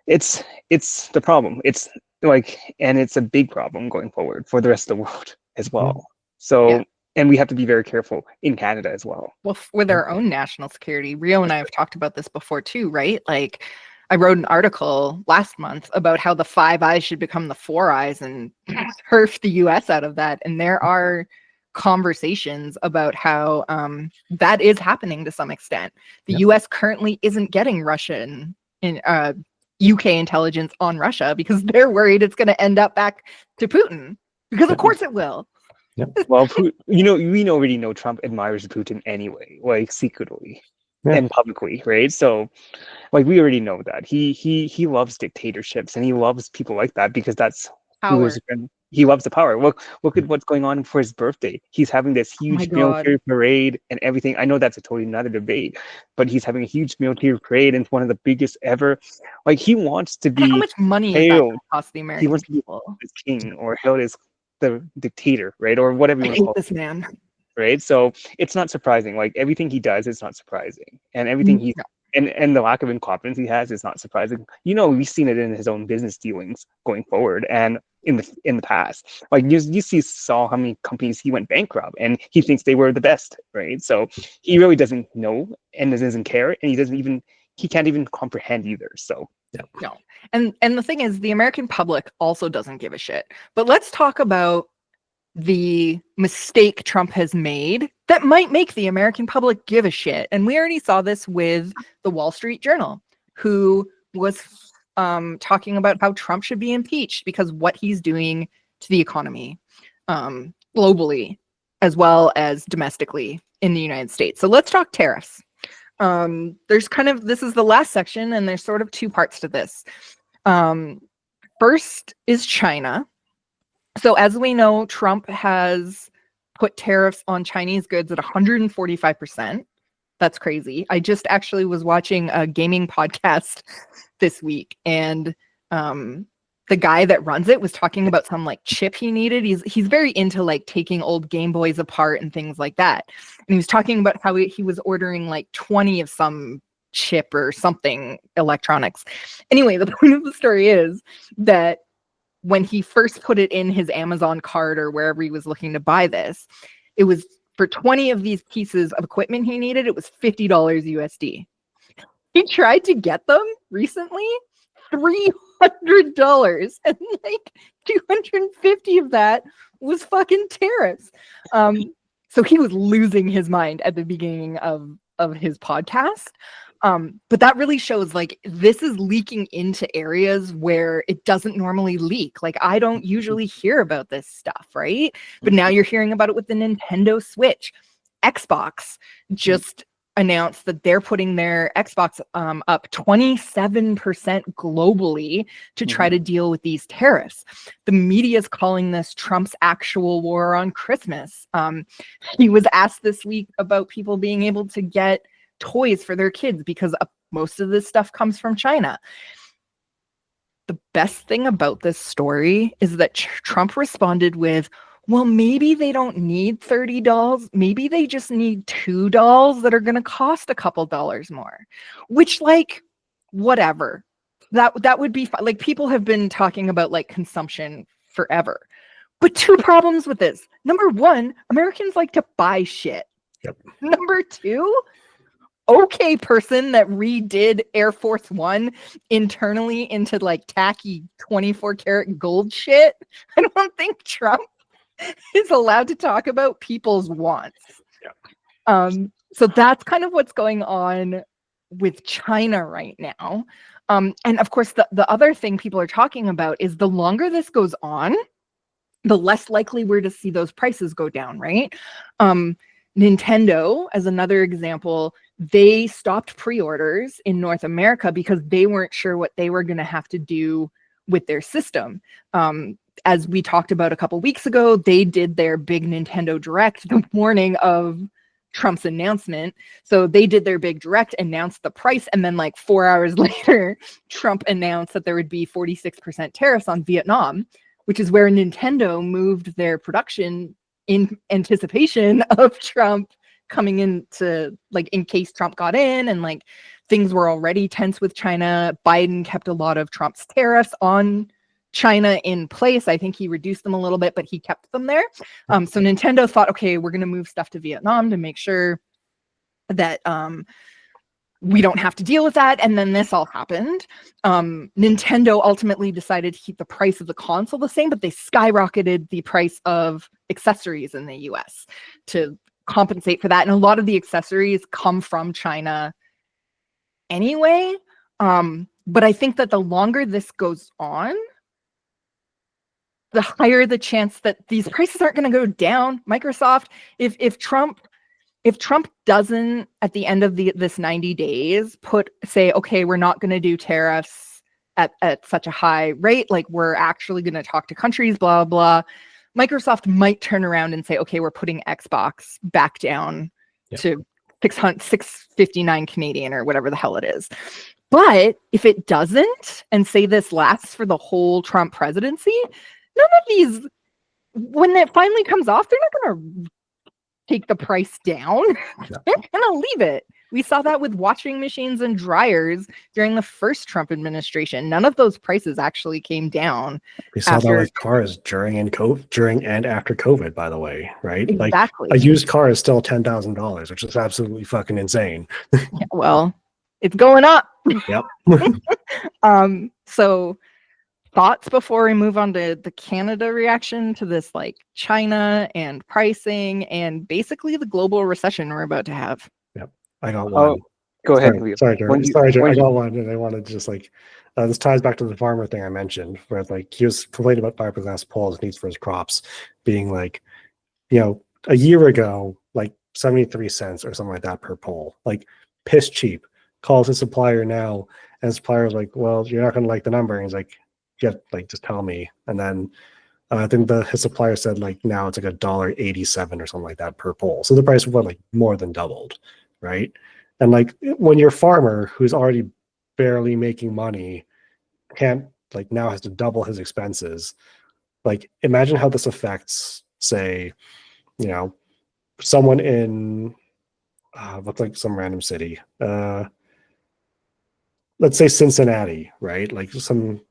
it's the problem. It's like, and it's a big problem going forward for the rest of the world as well. So, and we have to be very careful in Canada as well. Well, with our own national security, Rio and I have talked about this before too, right? Like, I wrote an article last month about how the Five Eyes should become the Four Eyes and turf the U.S. out of that. And there are conversations about how that is happening to some extent. The U.S. currently isn't getting Russian in UK intelligence on Russia because they're worried it's going to end up back to Putin, because of course it will. Well, we already know Trump admires Putin anyway, like secretly and publicly, right? So, like, we already know that he loves dictatorships and he loves people like that because that's power. He loves the power. Look at what's going on for his birthday. He's having this huge military parade and everything. I know that's a totally another debate, but he's having a huge military parade and it's one of the biggest ever. Like, he wants to be how much money is that going to cost the American people? To be as king or hailed as the dictator, right? Or whatever you want to call this man. Right. So it's not surprising. Like, everything he does is not surprising. And everything he's and the lack of incompetence he has is not surprising. We've seen it in his own business dealings going forward and in the past. Like, you saw how many companies he went bankrupt and he thinks they were the best, right? So he really doesn't know and doesn't care, and he can't even comprehend either. So no. And the thing is, the American public also doesn't give a shit. But let's talk about the mistake Trump has made that might make the American public give a shit. And we already saw this with the Wall Street Journal, who was talking about how Trump should be impeached because what he's doing to the economy globally as well as domestically in the United States. So let's talk tariffs. This is the last section, and there's sort of two parts to this. First is China. So as we know, Trump has put tariffs on Chinese goods at 145%. That's crazy. I just actually was watching a gaming podcast this week, and the guy that runs it was talking about some like chip he needed. He's very into like taking old Game Boys apart and things like that. And he was talking about how he was ordering like 20 of some chip or something electronics. Anyway, the point of the story is that when he first put it in his Amazon cart or wherever he was looking to buy this, it was for 20 of these pieces of equipment he needed, it was $50 USD. He tried to get them recently, $300, and like 250 of that was fucking tariffs. So he was losing his mind at the beginning of his podcast. But that really shows like this is leaking into areas where it doesn't normally leak. Like, I don't usually hear about this stuff, right? But now you're hearing about it with the Nintendo Switch. Xbox just announced that they're putting their Xbox up 27% globally to try to deal with these tariffs. The media is calling this Trump's actual war on Christmas. He was asked this week about people being able to get toys for their kids because most of this stuff comes from China. The best thing about this story is that Trump responded with, well, maybe they don't need 30 dolls. Maybe they just need 2 dolls that are going to cost a couple dollars more, which, like, whatever. That would be fine. Like, people have been talking about like consumption forever. But 2 problems with this. Number 1, Americans like to buy shit. Yep. Number 2, okay person that redid Air Force One internally into like tacky 24 karat gold shit. I don't think Trump is allowed to talk about people's wants. Yeah. So that's kind of what's going on with China right now. And of course, the other thing people are talking about is the longer this goes on, the less likely we're to see those prices go down, right? Nintendo, as another example, they stopped pre-orders in North America because they weren't sure what they were going to have to do with their system. As we talked about a couple weeks ago, they did their big Nintendo Direct the morning of Trump's announcement. So they did their big Direct, announced the price, and then like 4 hours later, Trump announced that there would be 46% tariffs on Vietnam, which is where Nintendo moved their production in anticipation of Trump coming into, like, in case Trump got in, and like things were already tense with China. Biden kept a lot of Trump's tariffs on China in place. I think he reduced them a little bit, but he kept them there. So Nintendo thought, okay, we're going to move stuff to Vietnam to make sure that we don't have to deal with that. And then this all happened. Nintendo ultimately decided to keep the price of the console the same, but they skyrocketed the price of accessories in the US to compensate for that. And a lot of the accessories come from China anyway. But I think that the longer this goes on, the higher the chance that these prices aren't going to go down. Microsoft, if Trump doesn't, at the end of this 90 days, say, okay, we're not going to do tariffs at such a high rate, like we're actually going to talk to countries, blah, blah, Microsoft might turn around and say, okay, we're putting Xbox back down to 659 Canadian or whatever the hell it is. But if it doesn't, and say this lasts for the whole Trump presidency, none of these, when it finally comes off, they're not going to take the price down. They're going to leave it. We saw that with washing machines and dryers during the first Trump administration. None of those prices actually came down. We saw that with cars during and after COVID, by the way, right? Exactly. Like a used car is still $10,000, which is absolutely fucking insane. Yeah, well, it's going up. Yep. So thoughts before we move on to the Canada reaction to this, like China and pricing and basically the global recession we're about to have? Yep. I got one. Go ahead. Sorry, Jared. I got one, and I wanted to just like this ties back to the farmer thing I mentioned, where like he was complaining about fiberglass poles needs for his crops being like, a year ago, like 73 cents or something like that per pole, like piss cheap. Calls his supplier now, and the supplier's like, well, you're not going to like the number. And he's like, yeah, like just tell me. And then I think his supplier said like now it's like $1.87 or something like that per pole. So the price was like more than doubled, right? And like when your farmer who's already barely making money can't, like, now has to double his expenses, like imagine how this affects, say, someone in what's like some random city, let's say Cincinnati, right? Like some,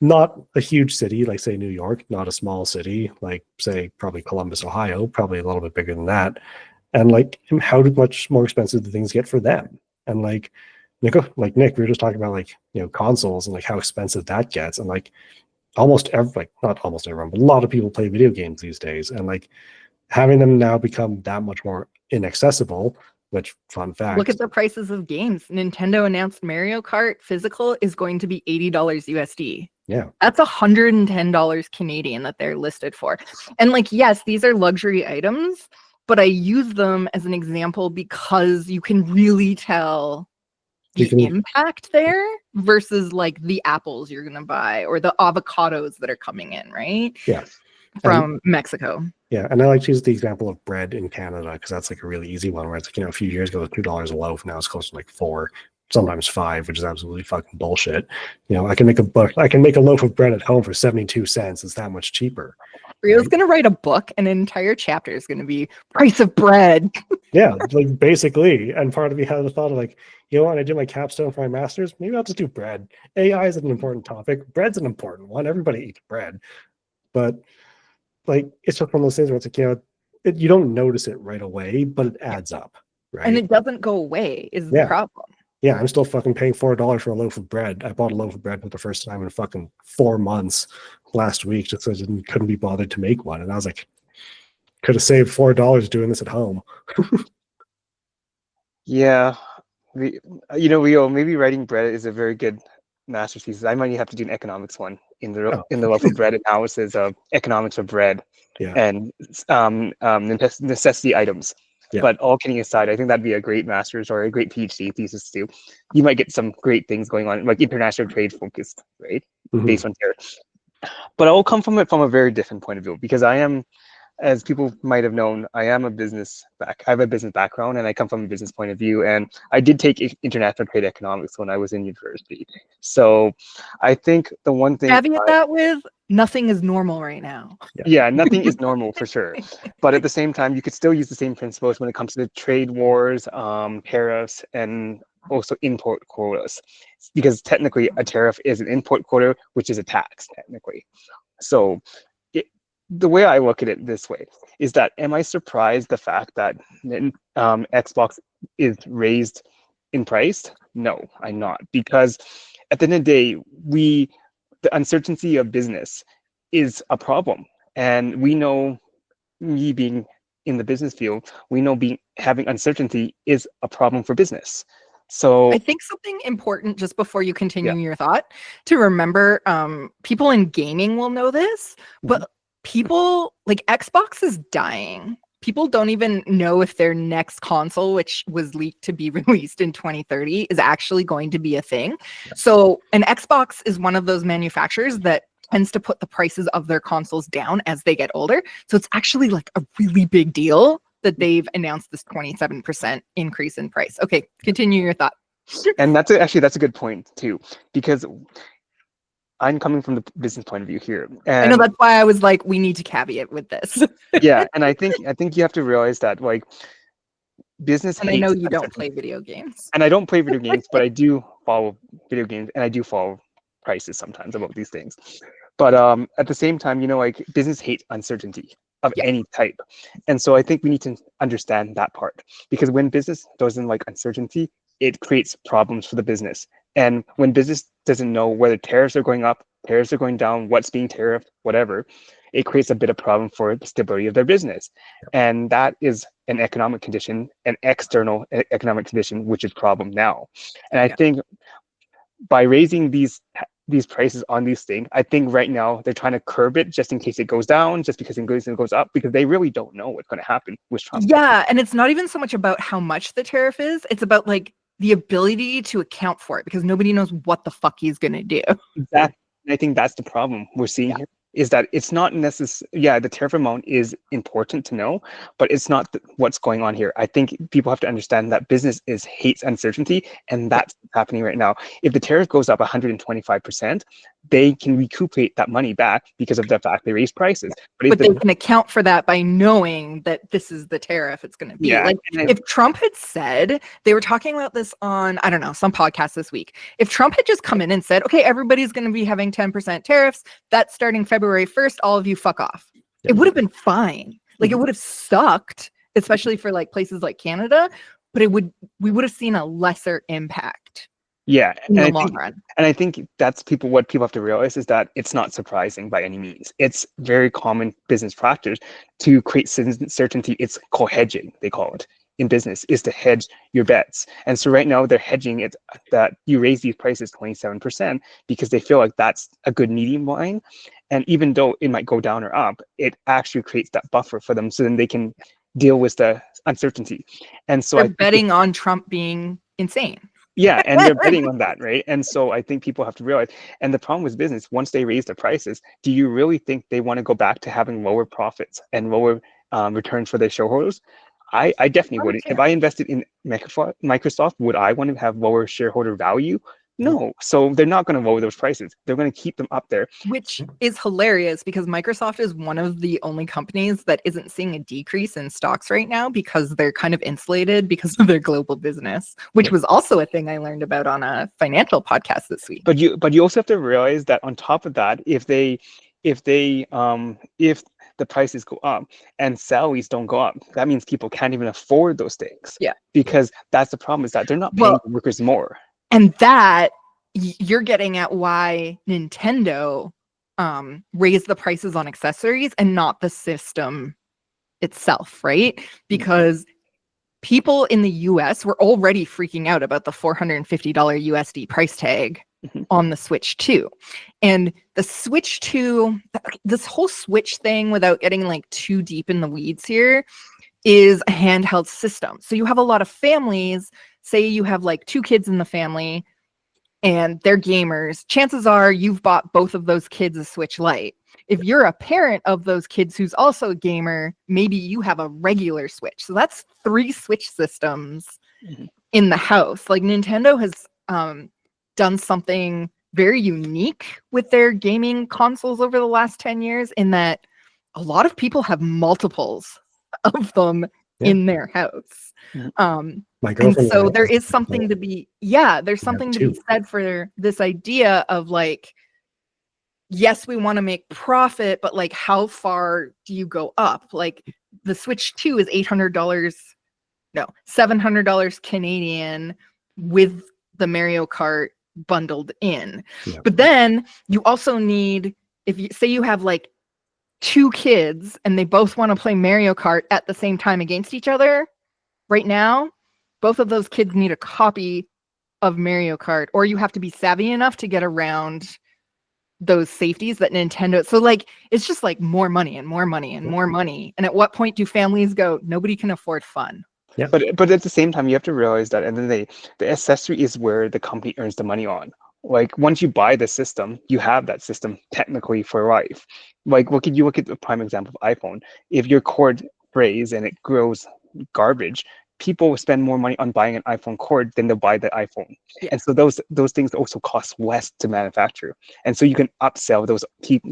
not a huge city, like say New York, not a small city, like say probably Columbus, Ohio, probably a little bit bigger than that. And like, how much more expensive do things get for them? And like Nick, we were just talking about like, consoles and like how expensive that gets. And like not almost everyone, but a lot of people play video games these days. And like having them now become that much more inaccessible, which, fun fact, look at the prices of games. Nintendo announced Mario Kart physical is going to be $80 USD. Yeah. That's $110 Canadian that they're listed for. And like, yes, these are luxury items, but I use them as an example because you can really tell the impact there versus like the apples you're going to buy or the avocados that are coming in, right? Yeah. From Mexico. Yeah, and I like to use the example of bread in Canada because that's like a really easy one where it's like, a few years ago it was $2 a loaf, now it's close to like $4, sometimes $5, which is absolutely fucking bullshit. I can make a loaf of bread at home for 72 cents. It's that much cheaper, Rio's going to write a book, and an entire chapter is going to be price of bread. Yeah, like basically. And part of me had the thought of like, you know, when I do my capstone for my master's, maybe I'll just do bread. AI is an important topic. Bread's an important one. Everybody eats bread. But like, it's just one of those things where it's like, you know, you don't notice it right away, but it adds up, right? And it doesn't go away is the problem. Yeah, I'm still fucking paying $4 for a loaf of bread. I bought a loaf of bread for the first time in fucking 4 months last week just so I couldn't be bothered to make one. And I was like, could have saved $4 doing this at home. Yeah, Rio, maybe writing bread is a very good master's thesis. I might have to do an economics one in the loaf of bread analysis of economics of bread and necessity items. Yeah. But all kidding aside, I think that'd be a great master's or a great PhD thesis too. You might get some great things going on, like international trade focused, right? Mm-hmm. Based on tariffs. But I will come from it from a very different point of view because I am, as people might have known, I have a business background and I come from a business point of view. And I did take international trade economics when I was in university. So I think the one thing caveat that with nothing is normal right now. Yeah, nothing is normal for sure. But at the same time, you could still use the same principles when it comes to the trade wars, tariffs, and also import quotas. Because technically a tariff is an import quota, which is a tax technically. So the way I look at it this way is that, am I surprised the fact that Xbox is raised in price? No, I'm not. Because at the end of the day, the uncertainty of business is a problem. And we know, me being in the business field, we know having uncertainty is a problem for business. So I think something important just before you continue your thought to remember, people in gaming will know this, but people like Xbox is dying. People don't even know if their next console, which was leaked to be released in 2030, is actually going to be a thing. So an Xbox is one of those manufacturers that tends to put the prices of their consoles down as they get older. So it's actually like a really big deal that they've announced this 27% increase in price. Okay, continue your thought. And that's a good point too, because I'm coming from the business point of view here. And I know that's why I was like, we need to caveat with this. Yeah, and I think you have to realize that like business. And I know you don't play video games. And I don't play video games, but I do follow video games, and I do follow prices sometimes about these things. But at the same time, like business hates uncertainty of any type, and so I think we need to understand that part, because when business doesn't like uncertainty, it creates problems for the business. And when business doesn't know whether tariffs are going up, tariffs are going down, what's being tariffed, whatever, it creates a bit of problem for the stability of their business. And that is an economic condition, an external economic condition, which is problem now. And I think by raising these prices on these things, I think right now they're trying to curb it just in case it goes down, just because it goes up, because they really don't know what's going to happen with Trump. Yeah, and it's not even so much about how much the tariff is, it's about like the ability to account for it, because nobody knows what the fuck he's going to do. Exactly. I think that's the problem we're seeing here, is that it's not necessary. Yeah, the tariff amount is important to know, but it's not what's going on here. I think people have to understand that business hates uncertainty, and that's happening right now. If the tariff goes up 125%, they can recuperate that money back because of the fact they raised prices. But they can account for that by knowing that this is the tariff it's going to be. Yeah, like if Trump had said, they were talking about this on, I don't know, some podcast this week. If Trump had just come in and said, okay, everybody's going to be having 10% tariffs, that's starting February 1st, all of you fuck off. It would have been fine. Like it would have sucked, especially for like places like Canada, but we would have seen a lesser impact. Yeah, in the long run. And I think that's what people have to realize is that it's not surprising by any means. It's very common business practice to create certainty. It's called hedging, they call it in business, is to hedge your bets. And so right now they're hedging it that you raise these prices 27% because they feel like that's a good medium line. And even though it might go down or up, it actually creates that buffer for them, so then they can deal with the uncertainty. And so they're betting on Trump being insane. Yeah, and they're betting on that, right? And so I think people have to realize, and the problem with business, once they raise the prices, do you really think they want to go back to having lower profits and lower returns for their shareholders? I definitely wouldn't. If I invested in Microsoft, would I want to have lower shareholder value? No, so they're not going to lower those prices. They're going to keep them up there. Which is hilarious because Microsoft is one of the only companies that isn't seeing a decrease in stocks right now because they're kind of insulated because of their global business, which was also a thing I learned about on a financial podcast this week. But you also have to realize that on top of that, if the prices go up and salaries don't go up, that means people can't even afford those things. Yeah. Because that's the problem, is that they're not paying workers more. And that you're getting at why Nintendo raised the prices on accessories and not the system itself, right? Because people in the US were already freaking out about the $450 USD price tag on the Switch 2. And the Switch 2, this whole Switch thing, without getting like too deep in the weeds here, is a handheld system. So you have a lot of families, say you have like 2 kids in the family and they're gamers. Chances are you've bought both of those kids a Switch Lite. If you're a parent of those kids who's also a gamer, maybe you have a regular Switch. So that's 3 Switch systems in the house. Like Nintendo has done something very unique with their gaming consoles over the last 10 years in that a lot of people have multiples of them in their house. And so there is something to be, there's something to be said for this idea of like, yes, we want to make profit, but like, how far do you go up? Like the Switch 2 is $700 Canadian with the Mario Kart bundled in. But then you also need, if you say you have like 2 kids and they both want to play Mario Kart at the same time against each other, right now, both of those kids need a copy of Mario Kart, or you have to be savvy enough to get around those safeties that Nintendo. So like, it's just like more money and more money and more money. And at what point do families go, nobody can afford fun? Yeah. But at the same time, you have to realize that at the end of the day, the accessory is where the company earns the money on. Like once you buy the system, you have that system technically for life. Like look at the prime example of iPhone. If your cord frays and it grows garbage, people will spend more money on buying an iPhone cord than they'll buy the iPhone. And so those things also cost less to manufacture. And so you can upsell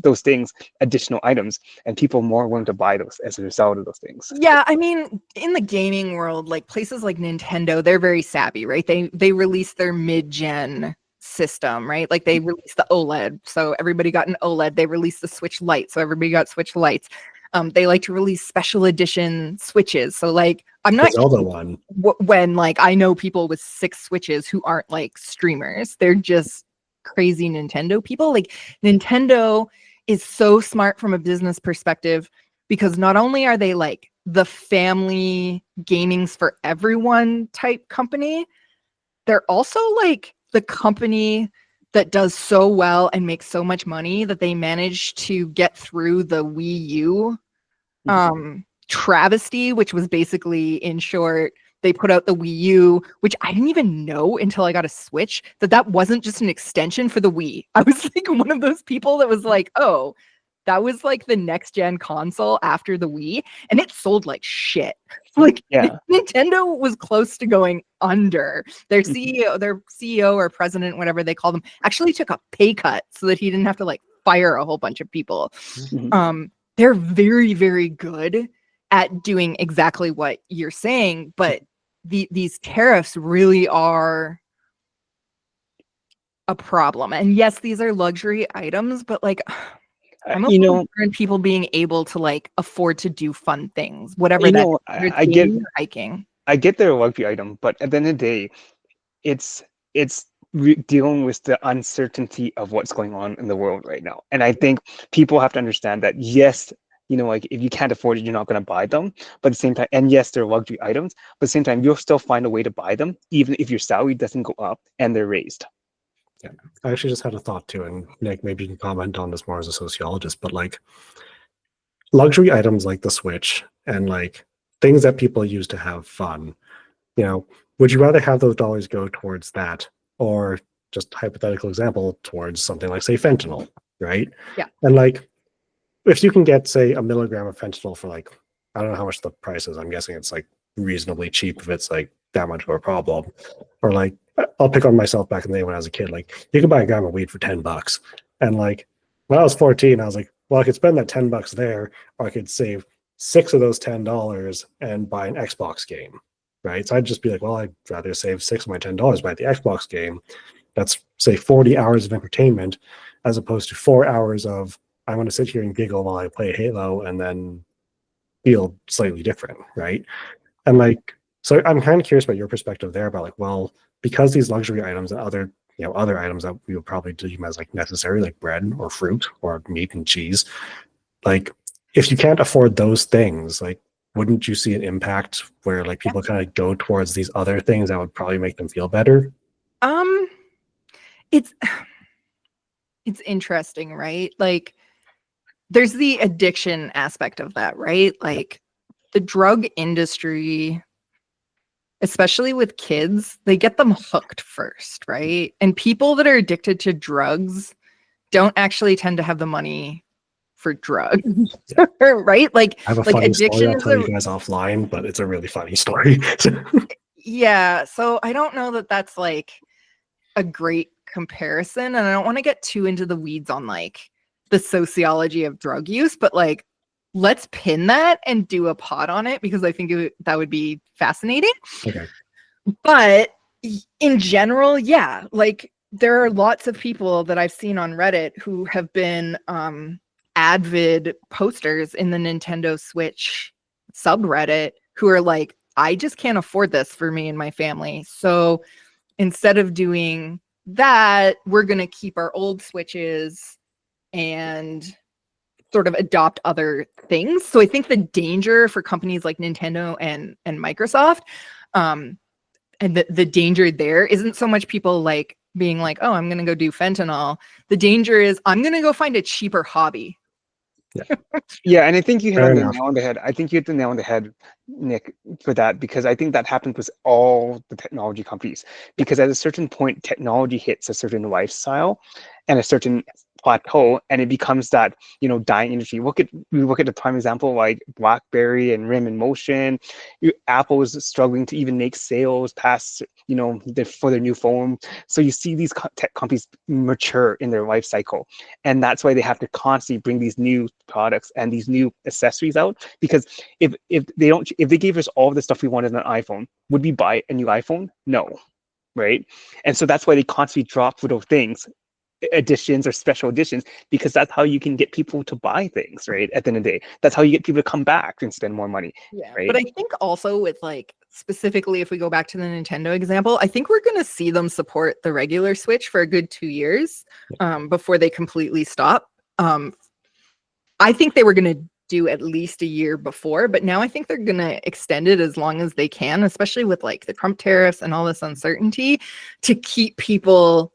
those things, additional items, and people are more willing to buy those as a result of those things. Yeah, I mean, in the gaming world, like places like Nintendo, they're very savvy, right? They released their mid-gen system, right? Like they released the OLED, so everybody got an OLED. They released the Switch Lite, so everybody got Switch Lites. They like to release special edition Switches. So like, I'm not Zelda one. When like I know people with 6 Switches who aren't like streamers. They're just crazy Nintendo people. Like Nintendo is so smart from a business perspective because not only are they like the family gaming's for everyone type company, they're also like the company that does so well and makes so much money that they managed to get through the Wii U travesty, which was basically, in short, they put out the Wii U, which I didn't even know until I got a Switch, that wasn't just an extension for the Wii. I was like one of those people that was like, oh, that was like the next gen console after the Wii, and it sold like shit. Like Nintendo was close to going under. Their CEO or president, whatever they call them, actually took a pay cut so that he didn't have to like fire a whole bunch of people. They're very, very good at doing exactly what you're saying, but these tariffs really are a problem. And yes, these are luxury items, but like I'm concerned people being able to like afford to do fun things, whatever that is. I get hiking. I get they're a luxury item, but at the end of the day, it's dealing with the uncertainty of what's going on in the world right now. And I think people have to understand that, yes, like if you can't afford it, you're not going to buy them. But at the same time, and yes, they're luxury items, but at the same time, you'll still find a way to buy them, even if your salary doesn't go up and they're raised. Yeah, I actually just had a thought too, and Nick, maybe you can comment on this more as a sociologist, but like luxury items like the Switch and like things that people use to have fun, would you rather have those dollars go towards that, or just hypothetical example, towards something like, say, fentanyl, right? Yeah. And like, if you can get, say, a milligram of fentanyl for like, I don't know how much the price is. I'm guessing it's like reasonably cheap if it's like that much of a problem. Or like I'll pick on myself back in the day when I was a kid. Like, you could buy a gram of weed for $10, and like when I was 14, I was like, well, I could spend that $10 there, or I could save 6 of those $10 and buy an Xbox game, right? So I'd just be like, well, I'd rather save 6 of my $10 buy the Xbox game. That's say 40 hours of entertainment, as opposed to 4 hours of I want to sit here and giggle while I play Halo and then feel slightly different, right? And like, so I'm kind of curious about your perspective there about like, well, because these luxury items and other items that we would probably deem as like necessary, like bread or fruit or meat and cheese, like if you can't afford those things, like wouldn't you see an impact where like people kind of go towards these other things that would probably make them feel better? It's interesting, right? Like there's the addiction aspect of that, right? Like the drug industry, especially with kids, they get them hooked first, right? And people that are addicted to drugs don't actually tend to have the money for drugs, right? Like, I have a like funny addiction story I'll is tell you guys offline, but it's a really funny story. yeah. So I don't know that that's like a great comparison, and I don't want to get too into the weeds on like the sociology of drug use, but like let's pin that and do a pod on it because I think that would be fascinating. Okay. But in general, yeah, like there are lots of people that I've seen on Reddit who have been avid posters in the Nintendo Switch subreddit who are like, I just can't afford this for me and my family. So instead of doing that, we're going to keep our old Switches and sort of adopt other things. So I think the danger for companies like Nintendo and Microsoft, and the danger there isn't so much people like being like, oh, I'm going to go do fentanyl. The danger is I'm going to go find a cheaper hobby. Yeah, and I think you hit Fair on the enough. nail on the head. I think you hit the nail on the head, Nick, for that, because I think that happens with all the technology companies. Because at a certain point, technology hits a certain lifestyle and a certain plateau, and it becomes that, you know, dying industry. We look at the prime example like BlackBerry and RIM in motion. Apple is struggling to even make sales past, you know, for their new phone. So you see these tech companies mature in their life cycle, and that's why they have to constantly bring these new products and these new accessories out. Because if they gave us all the stuff we wanted on an iPhone, would we buy a new iPhone? No, right? And so that's why they constantly drop little things, editions or special editions, because that's how you can get people to buy things, right? At the end of the day, that's how you get people to come back and spend more money. Yeah, right? But I think also with like specifically if we go back to the Nintendo example, I think we're going to see them support the regular Switch for a good 2 years before they completely stop. I think they were going to do at least a year before, but now I think they're going to extend it as long as they can, especially with like the Trump tariffs and all this uncertainty, to keep people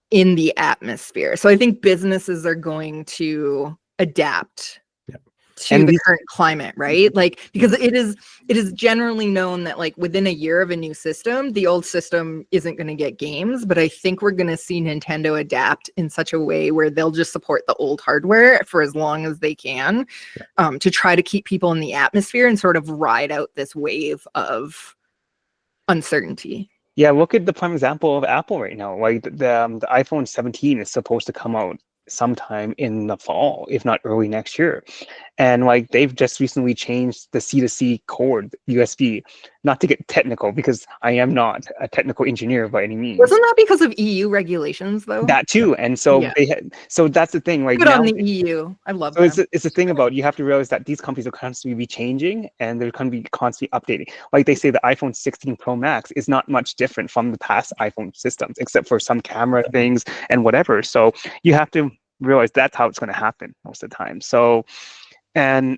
in the atmosphere. So I think businesses are going to adapt to the current climate, right? Like, because it is generally known that like within a year of a new system, the old system isn't going to get games, but I think we're going to see Nintendo adapt in such a way where they'll just support the old hardware for as long as they can, to try to keep people in the atmosphere and sort of ride out this wave of uncertainty. Yeah, look at the prime example of Apple right now. Like the iPhone 17 is supposed to come out sometime in the fall, if not early next year. And like they've just recently changed the C2C cord USB, not to get technical because I am not a technical engineer by any means. Wasn't that because of EU regulations though? That too. And so so that's the thing. Like good now, on the EU. I love so them. it's the thing about, you have to realize that these companies are constantly be changing and they're going to be constantly updating. Like they say the iPhone 16 Pro Max is not much different from the past iPhone systems, except for some camera things and whatever. So you have to realize that's how it's going to happen most of the time. So, and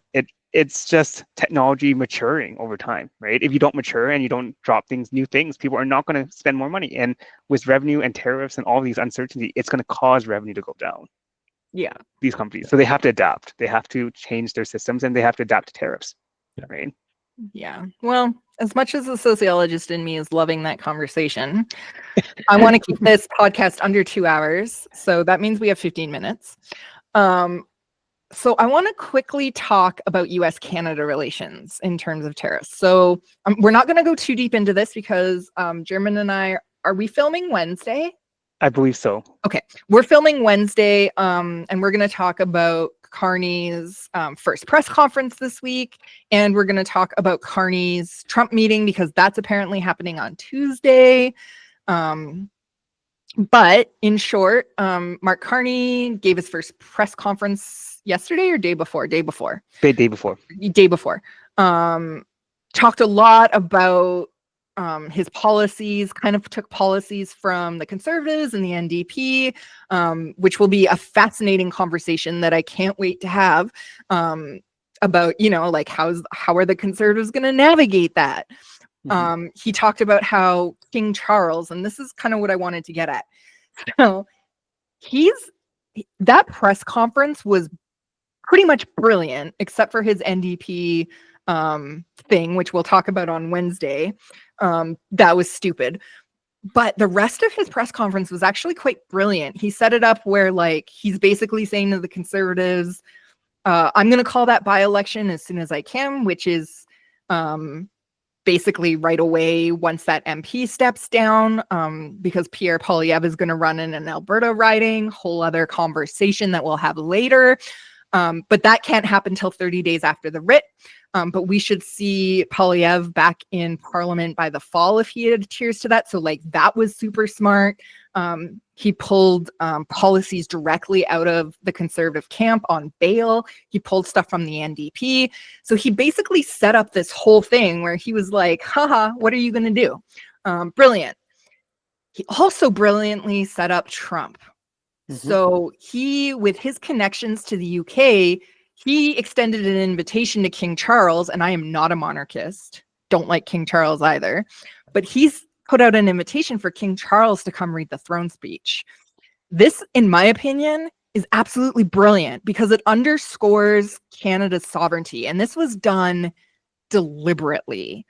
it's just technology maturing over time, right? If you don't mature and you don't drop new things, people are not going to spend more money. And with revenue and tariffs and all these uncertainty, it's going to cause revenue to go down. Yeah. These companies. So they have to adapt. They have to change their systems and they have to adapt to tariffs, right? Yeah. Well, as much as the sociologist in me is loving that conversation, I want to keep this podcast under 2 hours. So that means we have 15 minutes. So I want to quickly talk about U.S.-Canada relations in terms of tariffs. So we're not going to go too deep into this because German and I are we filming Wednesday? I believe so. Okay, we're filming Wednesday, and we're going to talk about Carney's first press conference this week, and we're going to talk about Carney's Trump meeting because that's apparently happening on Tuesday. But in short, Mark Carney gave his first press conference yesterday or day before? Day before. Day before. Talked a lot about his policies, kind of took policies from the Conservatives and the NDP, which will be a fascinating conversation that I can't wait to have about, like how are the Conservatives going to navigate that? He talked about how King Charles, and this is kind of what I wanted to get at. So that press conference was pretty much brilliant, except for his NDP thing, which we'll talk about on Wednesday. That was stupid. But the rest of his press conference was actually quite brilliant. He set it up where like he's basically saying to the Conservatives, I'm going to call that by-election as soon as I can, which is basically right away once that MP steps down, because Pierre Poilievre is going to run in an Alberta riding, whole other conversation that we'll have later. But that can't happen till 30 days after the writ. But we should see Poilievre back in Parliament by the fall if he adheres to that. So like that was super smart. He pulled policies directly out of the Conservative camp on bail. He pulled stuff from the NDP. So he basically set up this whole thing where he was like, haha, what are you going to do? Brilliant. He also brilliantly set up Trump. So he, with his connections to the UK, he extended an invitation to King Charles, and I am not a monarchist, don't like King Charles either, but he's put out an invitation for King Charles to come read the throne speech. This, in my opinion, is absolutely brilliant because it underscores Canada's sovereignty, and this was done deliberately.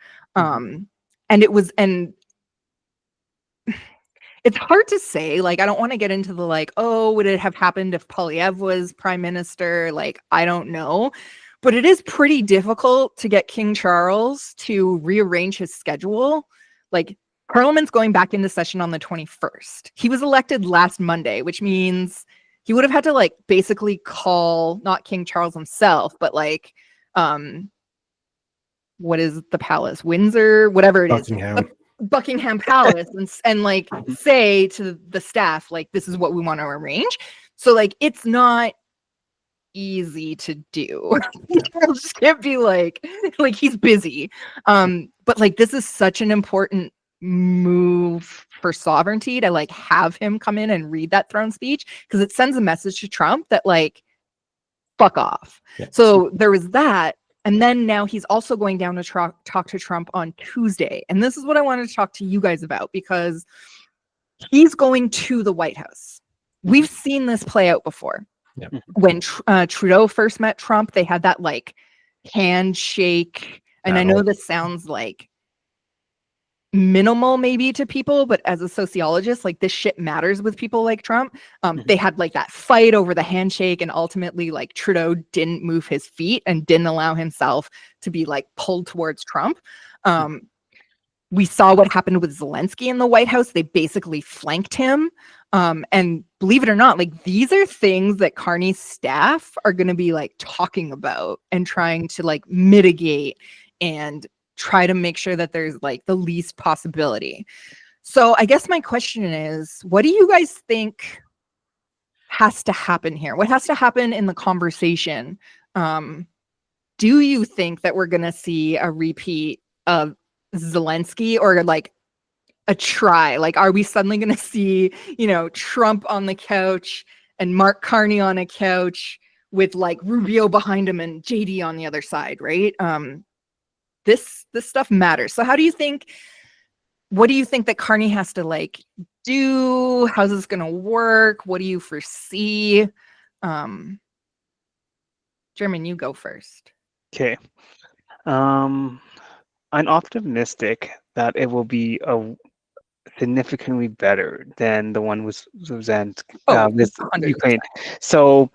It's hard to say, like, I don't want to get into the like, oh, would it have happened if Poilievre was prime minister? Like, I don't know. But it is pretty difficult to get King Charles to rearrange his schedule. Like, Parliament's going back into session on the 21st. He was elected last Monday, which means he would have had to, like, basically call, not King Charles himself, but, like, what is the palace? Windsor? Whatever it is. Buckingham Palace and like say to the staff, like, this is what we want to arrange. So like it's not easy to do. I'll just can't be like he's busy. But like this is such an important move for sovereignty to like have him come in and read that throne speech because it sends a message to Trump that like fuck off. So there was that. And then now he's also going down to talk to Trump on Tuesday. And this is what I wanted to talk to you guys about because he's going to the White House. We've seen this play out before. When Trudeau first met Trump, they had that like handshake. And I know this sounds like minimal maybe to people, but as a sociologist, like this shit matters with people like Trump. They had like that fight over the handshake and ultimately like Trudeau didn't move his feet and didn't allow himself to be like pulled towards Trump. We saw what happened with Zelensky in the White House. They basically flanked him. And believe it or not, like these are things that Carney's staff are going to be like talking about and trying to like mitigate and try to make sure that there's like the least possibility. So I guess my question is, what do you guys think has to happen here? What has to happen in the conversation? Do you think that we're going to see a repeat of Zelensky or like a try? Like, are we suddenly going to see, Trump on the couch and Mark Carney on a couch with like Rubio behind him and JD on the other side, right? This stuff matters. So what do you think that Carney has to like do? How's this going to work? What do you foresee? Jeremy, you go first. Okay. I'm optimistic that it will be significantly better than the one with Ukraine. So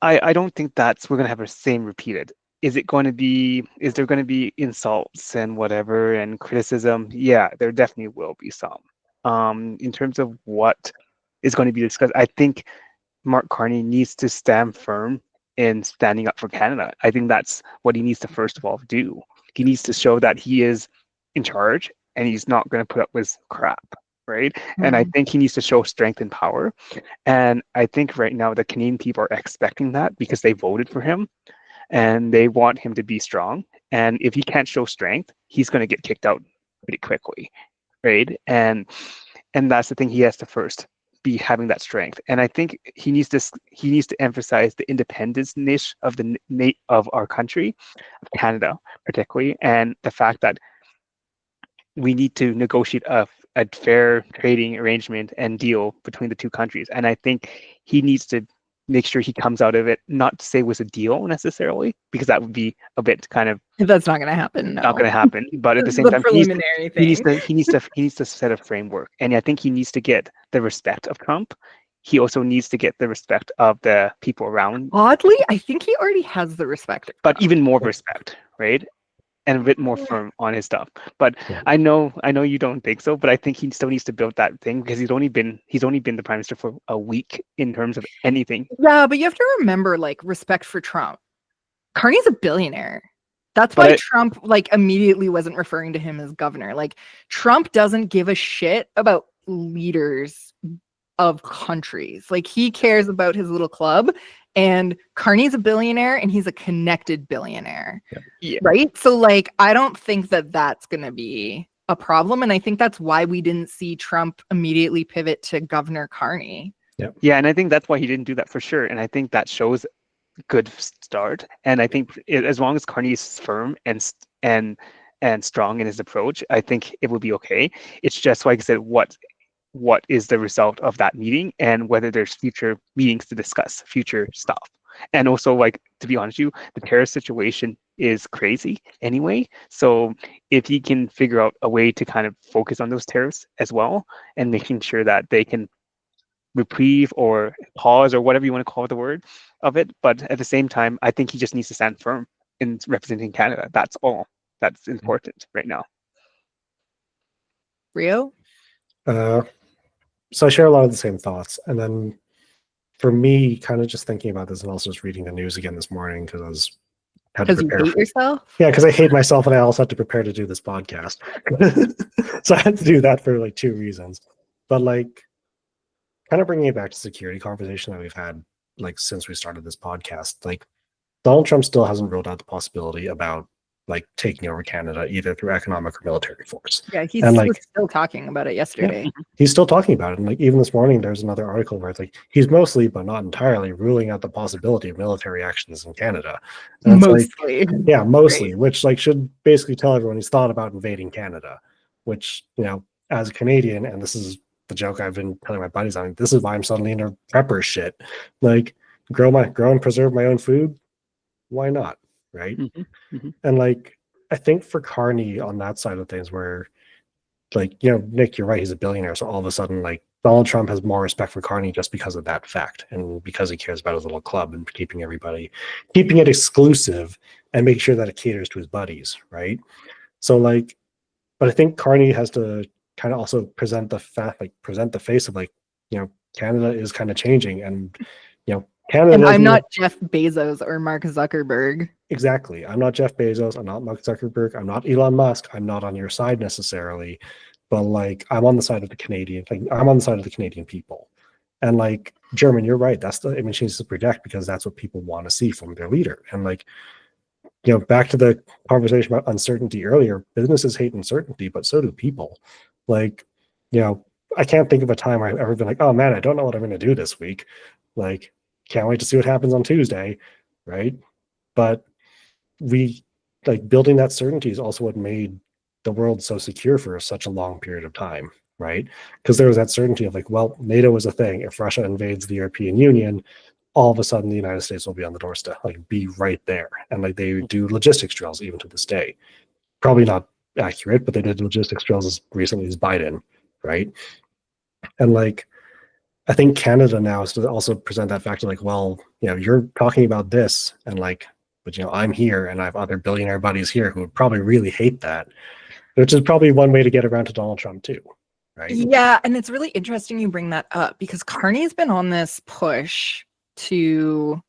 I don't think we're going to have the same repeated. Is there going to be insults and whatever and criticism? Yeah, there definitely will be some. in terms of what is going to be discussed, I think Mark Carney needs to stand firm in standing up for Canada. I think that's what he needs to first of all do. He needs to show that he is in charge and he's not going to put up with crap, right? And I think he needs to show strength and power. And I think right now the Canadian people are expecting that because they voted for him and they want him to be strong. And if he can't show strength, he's going to get kicked out pretty quickly, right? And that's the thing, he has to first be having that strength. And I think he needs to emphasize the independence niche of of our country, of Canada particularly, and the fact that we need to negotiate a fair trading arrangement and deal between the two countries. And I think he needs to make sure he comes out of it, not to say it was a deal necessarily, because that would be a bit kind of That's not going to happen. No. not going to happen. But at the This is same a time, preliminary he needs thing. to set a framework, and I think he needs to get the respect of Trump. He also needs to get the respect of the people around, Oddly, I think he already has the respect. but even more respect, right? And a bit more firm on his stuff. But I know you don't think so, but I think he still needs to build that thing because he's only been the prime minister for a week in terms of anything. Yeah, but you have to remember, like, respect for Trump. Carney's a billionaire. That's why Trump, like, immediately wasn't referring to him as governor. Like, Trump doesn't give a shit about leaders of countries. Like, he cares about his little club, and Carney's a billionaire and he's a connected billionaire. Yeah. Right? So, like, I don't think that that's going to be a problem. And I think that's why we didn't see Trump immediately pivot to Governor Carney. Yeah, and I think that's why he didn't do that for sure. And I think that shows a good start. And I think as long as Carney is firm and strong in his approach, I think it will be okay. It's just, like I said, what is the result of that meeting and whether there's future meetings to discuss future stuff. And also, like, to be honest with you, the tariff situation is crazy anyway. So if he can figure out a way to kind of focus on those tariffs as well and making sure that they can reprieve or pause or whatever you want to call the word of it. But at the same time, I think he just needs to stand firm in representing Canada. That's all that's important right now. Rio? So I share a lot of the same thoughts. And then for me, kind of just thinking about this and also just reading the news again this morning because Because you hate yourself? Yeah, because I hate myself and I also had to prepare to do this podcast. So I had to do that for like 2 reasons. But like kind of bringing it back to security conversation that we've had like since we started this podcast, like Donald Trump still hasn't ruled out the possibility about like taking over Canada either through economic or military force. Yeah, he's still talking about it yesterday. Yeah, he's still talking about it. And like even this morning, there's another article where it's like he's mostly, but not entirely, ruling out the possibility of military actions in Canada. And mostly. Like, yeah, mostly, right. Which like should basically tell everyone he's thought about invading Canada, which, you know, as a Canadian, and this is the joke I've been telling my buddies on, this is why I'm suddenly into prepper shit. Like grow and preserve my own food. Why not? Right. And like I think for Carney on that side of things where like, you know, Nick, you're right, he's a billionaire, so all of a sudden like Donald Trump has more respect for Carney just because of that fact and because he cares about his little club and keeping it exclusive and making sure that it caters to his buddies, right? So like, but I think Carney has to kind of also present the face of like, you know, Canada is kind of changing and, you know, Canada. And I'm not Jeff Bezos or Mark Zuckerberg. Exactly. I'm not Jeff Bezos. I'm not Mark Zuckerberg. I'm not Elon Musk. I'm not on your side necessarily, but like I'm on the side of the Canadian. Like, I'm on the side of the Canadian people. And like German, you're right. That's the image he needs to project because that's what people want to see from their leader. And like, you know, back to the conversation about uncertainty earlier, businesses hate uncertainty, but so do people. Like, you know, I can't think of a time where I've ever been like, oh man, I don't know what I'm going to do this week. Like, can't wait to see what happens on Tuesday, right? But we like building that certainty is also what made the world so secure for such a long period of time, right? Because there was that certainty of like, well, NATO is a thing. If Russia invades the European Union, all of a sudden the United States will be on the doorstep, like be right there. And like they do logistics drills even to this day. Probably not accurate, but they did logistics drills as recently as Biden, right? And like I think Canada now is to also present that fact of like, well, you know, you're talking about this and like, but you know, I'm here and I have other billionaire buddies here who would probably really hate that, which is probably one way to get around to Donald Trump too, right? Yeah, and it's really interesting you bring that up because Carney's been on this push to,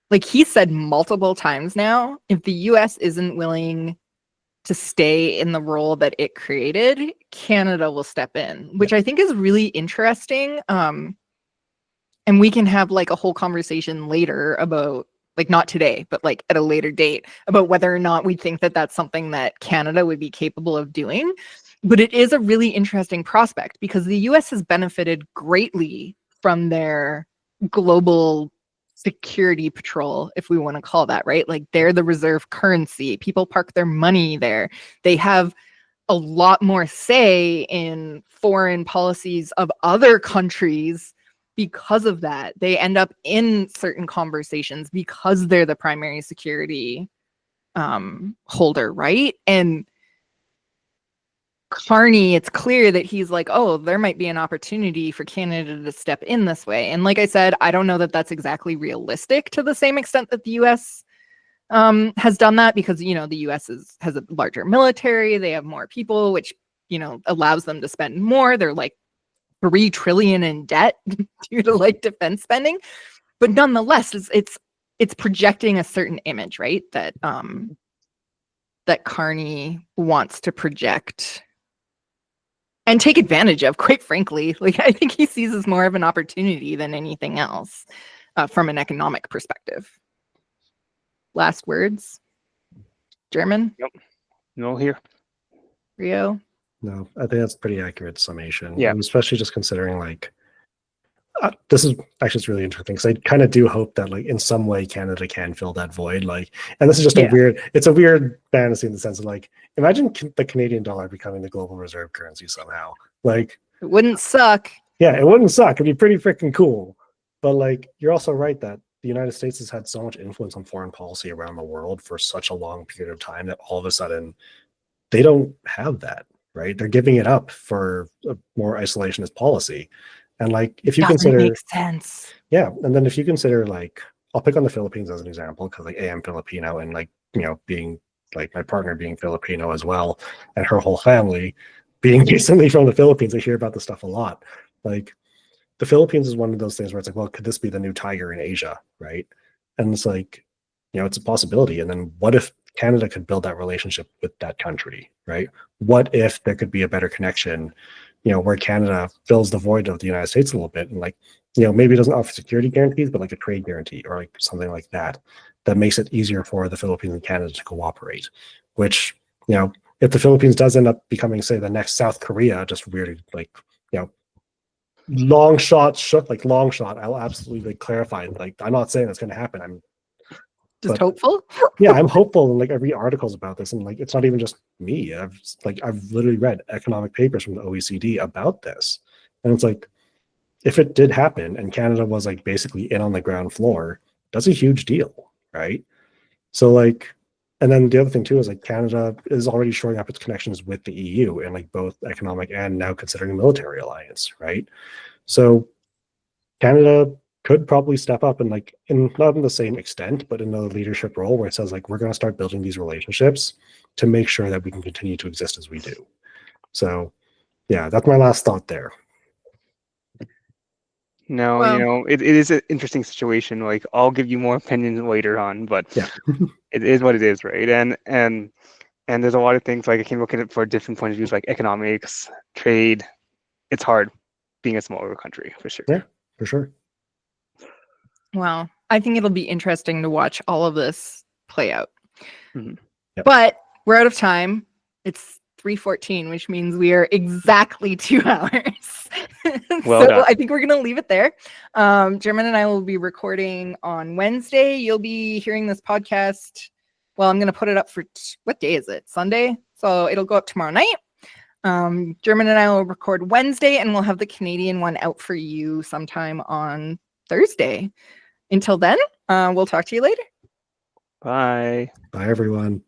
like, he said multiple times now, if the US isn't willing to stay in the role that it created, Canada will step in, which I think is really interesting. And we can have like a whole conversation later about, like, not today, but like at a later date, about whether or not we think that that's something that Canada would be capable of doing. But it is a really interesting prospect because the US has benefited greatly from their global security patrol, if we want to call that, right? Like, they're the reserve currency. People park their money there. They have a lot more say in foreign policies of other countries because of that. They end up in certain conversations because they're the primary security holder, right? And Carney, it's clear that he's like, oh, there might be an opportunity for Canada to step in this way. And like I said, I don't know that that's exactly realistic to the same extent that the US has done that, because, you know, the US has a larger military, they have more people, which, you know, allows them to spend more. They're like $3 trillion in debt due to like defense spending. But nonetheless, it's projecting a certain image, right? That that Carney wants to project and take advantage of, quite frankly. Like, I think he sees as more of an opportunity than anything else from an economic perspective. Last words, German? Yep. No here. Rio? No, I think that's a pretty accurate summation. Yeah. And especially just considering, like, this is actually, it's really interesting because I kind of do hope that, like, in some way Canada can fill that void. Like, and this is just it's a weird fantasy in the sense of, like, imagine the Canadian dollar becoming the global reserve currency somehow. Like, it wouldn't suck. Yeah, it wouldn't suck. It'd be pretty freaking cool. But, like, you're also right that the United States has had so much influence on foreign policy around the world for such a long period of time that all of a sudden they don't have that, right? They're giving it up for a more isolationist policy. And, like, if you consider, makes sense. Yeah, and then if you consider, like, I'll pick on the Philippines as an example because, like, I'm Filipino, and, like, you know, being, like, my partner being Filipino as well, and her whole family being recently from the Philippines, I hear about this stuff a lot. Like, the Philippines is one of those things where it's like, well, could this be the new tiger in Asia, right? And it's like, you know, it's a possibility. And then what if Canada could build that relationship with that country, right? What if there could be a better connection, you know, where Canada fills the void of the United States a little bit, and, like, you know, maybe it doesn't offer security guarantees, but like a trade guarantee or like something like that, that makes it easier for the Philippines and Canada to cooperate, which, you know, if the Philippines does end up becoming, say, the next South Korea, just weird, like, you know, long shot, I'll absolutely clarify, like, I'm not saying that's going to happen. I'm just hopeful. Yeah, I'm hopeful, and, like, I read articles about this, and, like, it's not even just me. I've literally read economic papers from the OECD about this, and it's like, if it did happen and Canada was, like, basically in on the ground floor, that's a huge deal, right? So, like, and then the other thing too is, like, Canada is already shoring up its connections with the EU and, like, both economic and now considering a military alliance, right? So Canada could probably step up and, like, in not in the same extent, but in a leadership role where it says, like, we're going to start building these relationships to make sure that we can continue to exist as we do. So, yeah, that's my last thought there. No, Well, you know, it is an interesting situation. Like, I'll give you more opinions later on, but Yeah. it is what it is, right? And there's a lot of things, like, I can look at it for different point of views, like economics, trade. It's hard being a smaller country, for sure. Yeah, for sure. well, I think it'll be interesting to watch all of this play out. Mhm. Yep. But we're out of time. It's 3:14, which means we are exactly 2 hours. Well so done. I think we're going to leave it there. German and I will be recording on Wednesday. You'll be hearing this podcast. Well, I'm going to put it up for, what day is it? Sunday? So it'll go up tomorrow night. German and I will record Wednesday, and we'll have the Canadian one out for you sometime on Thursday. Until then, we'll talk to you later. Bye. Bye, everyone.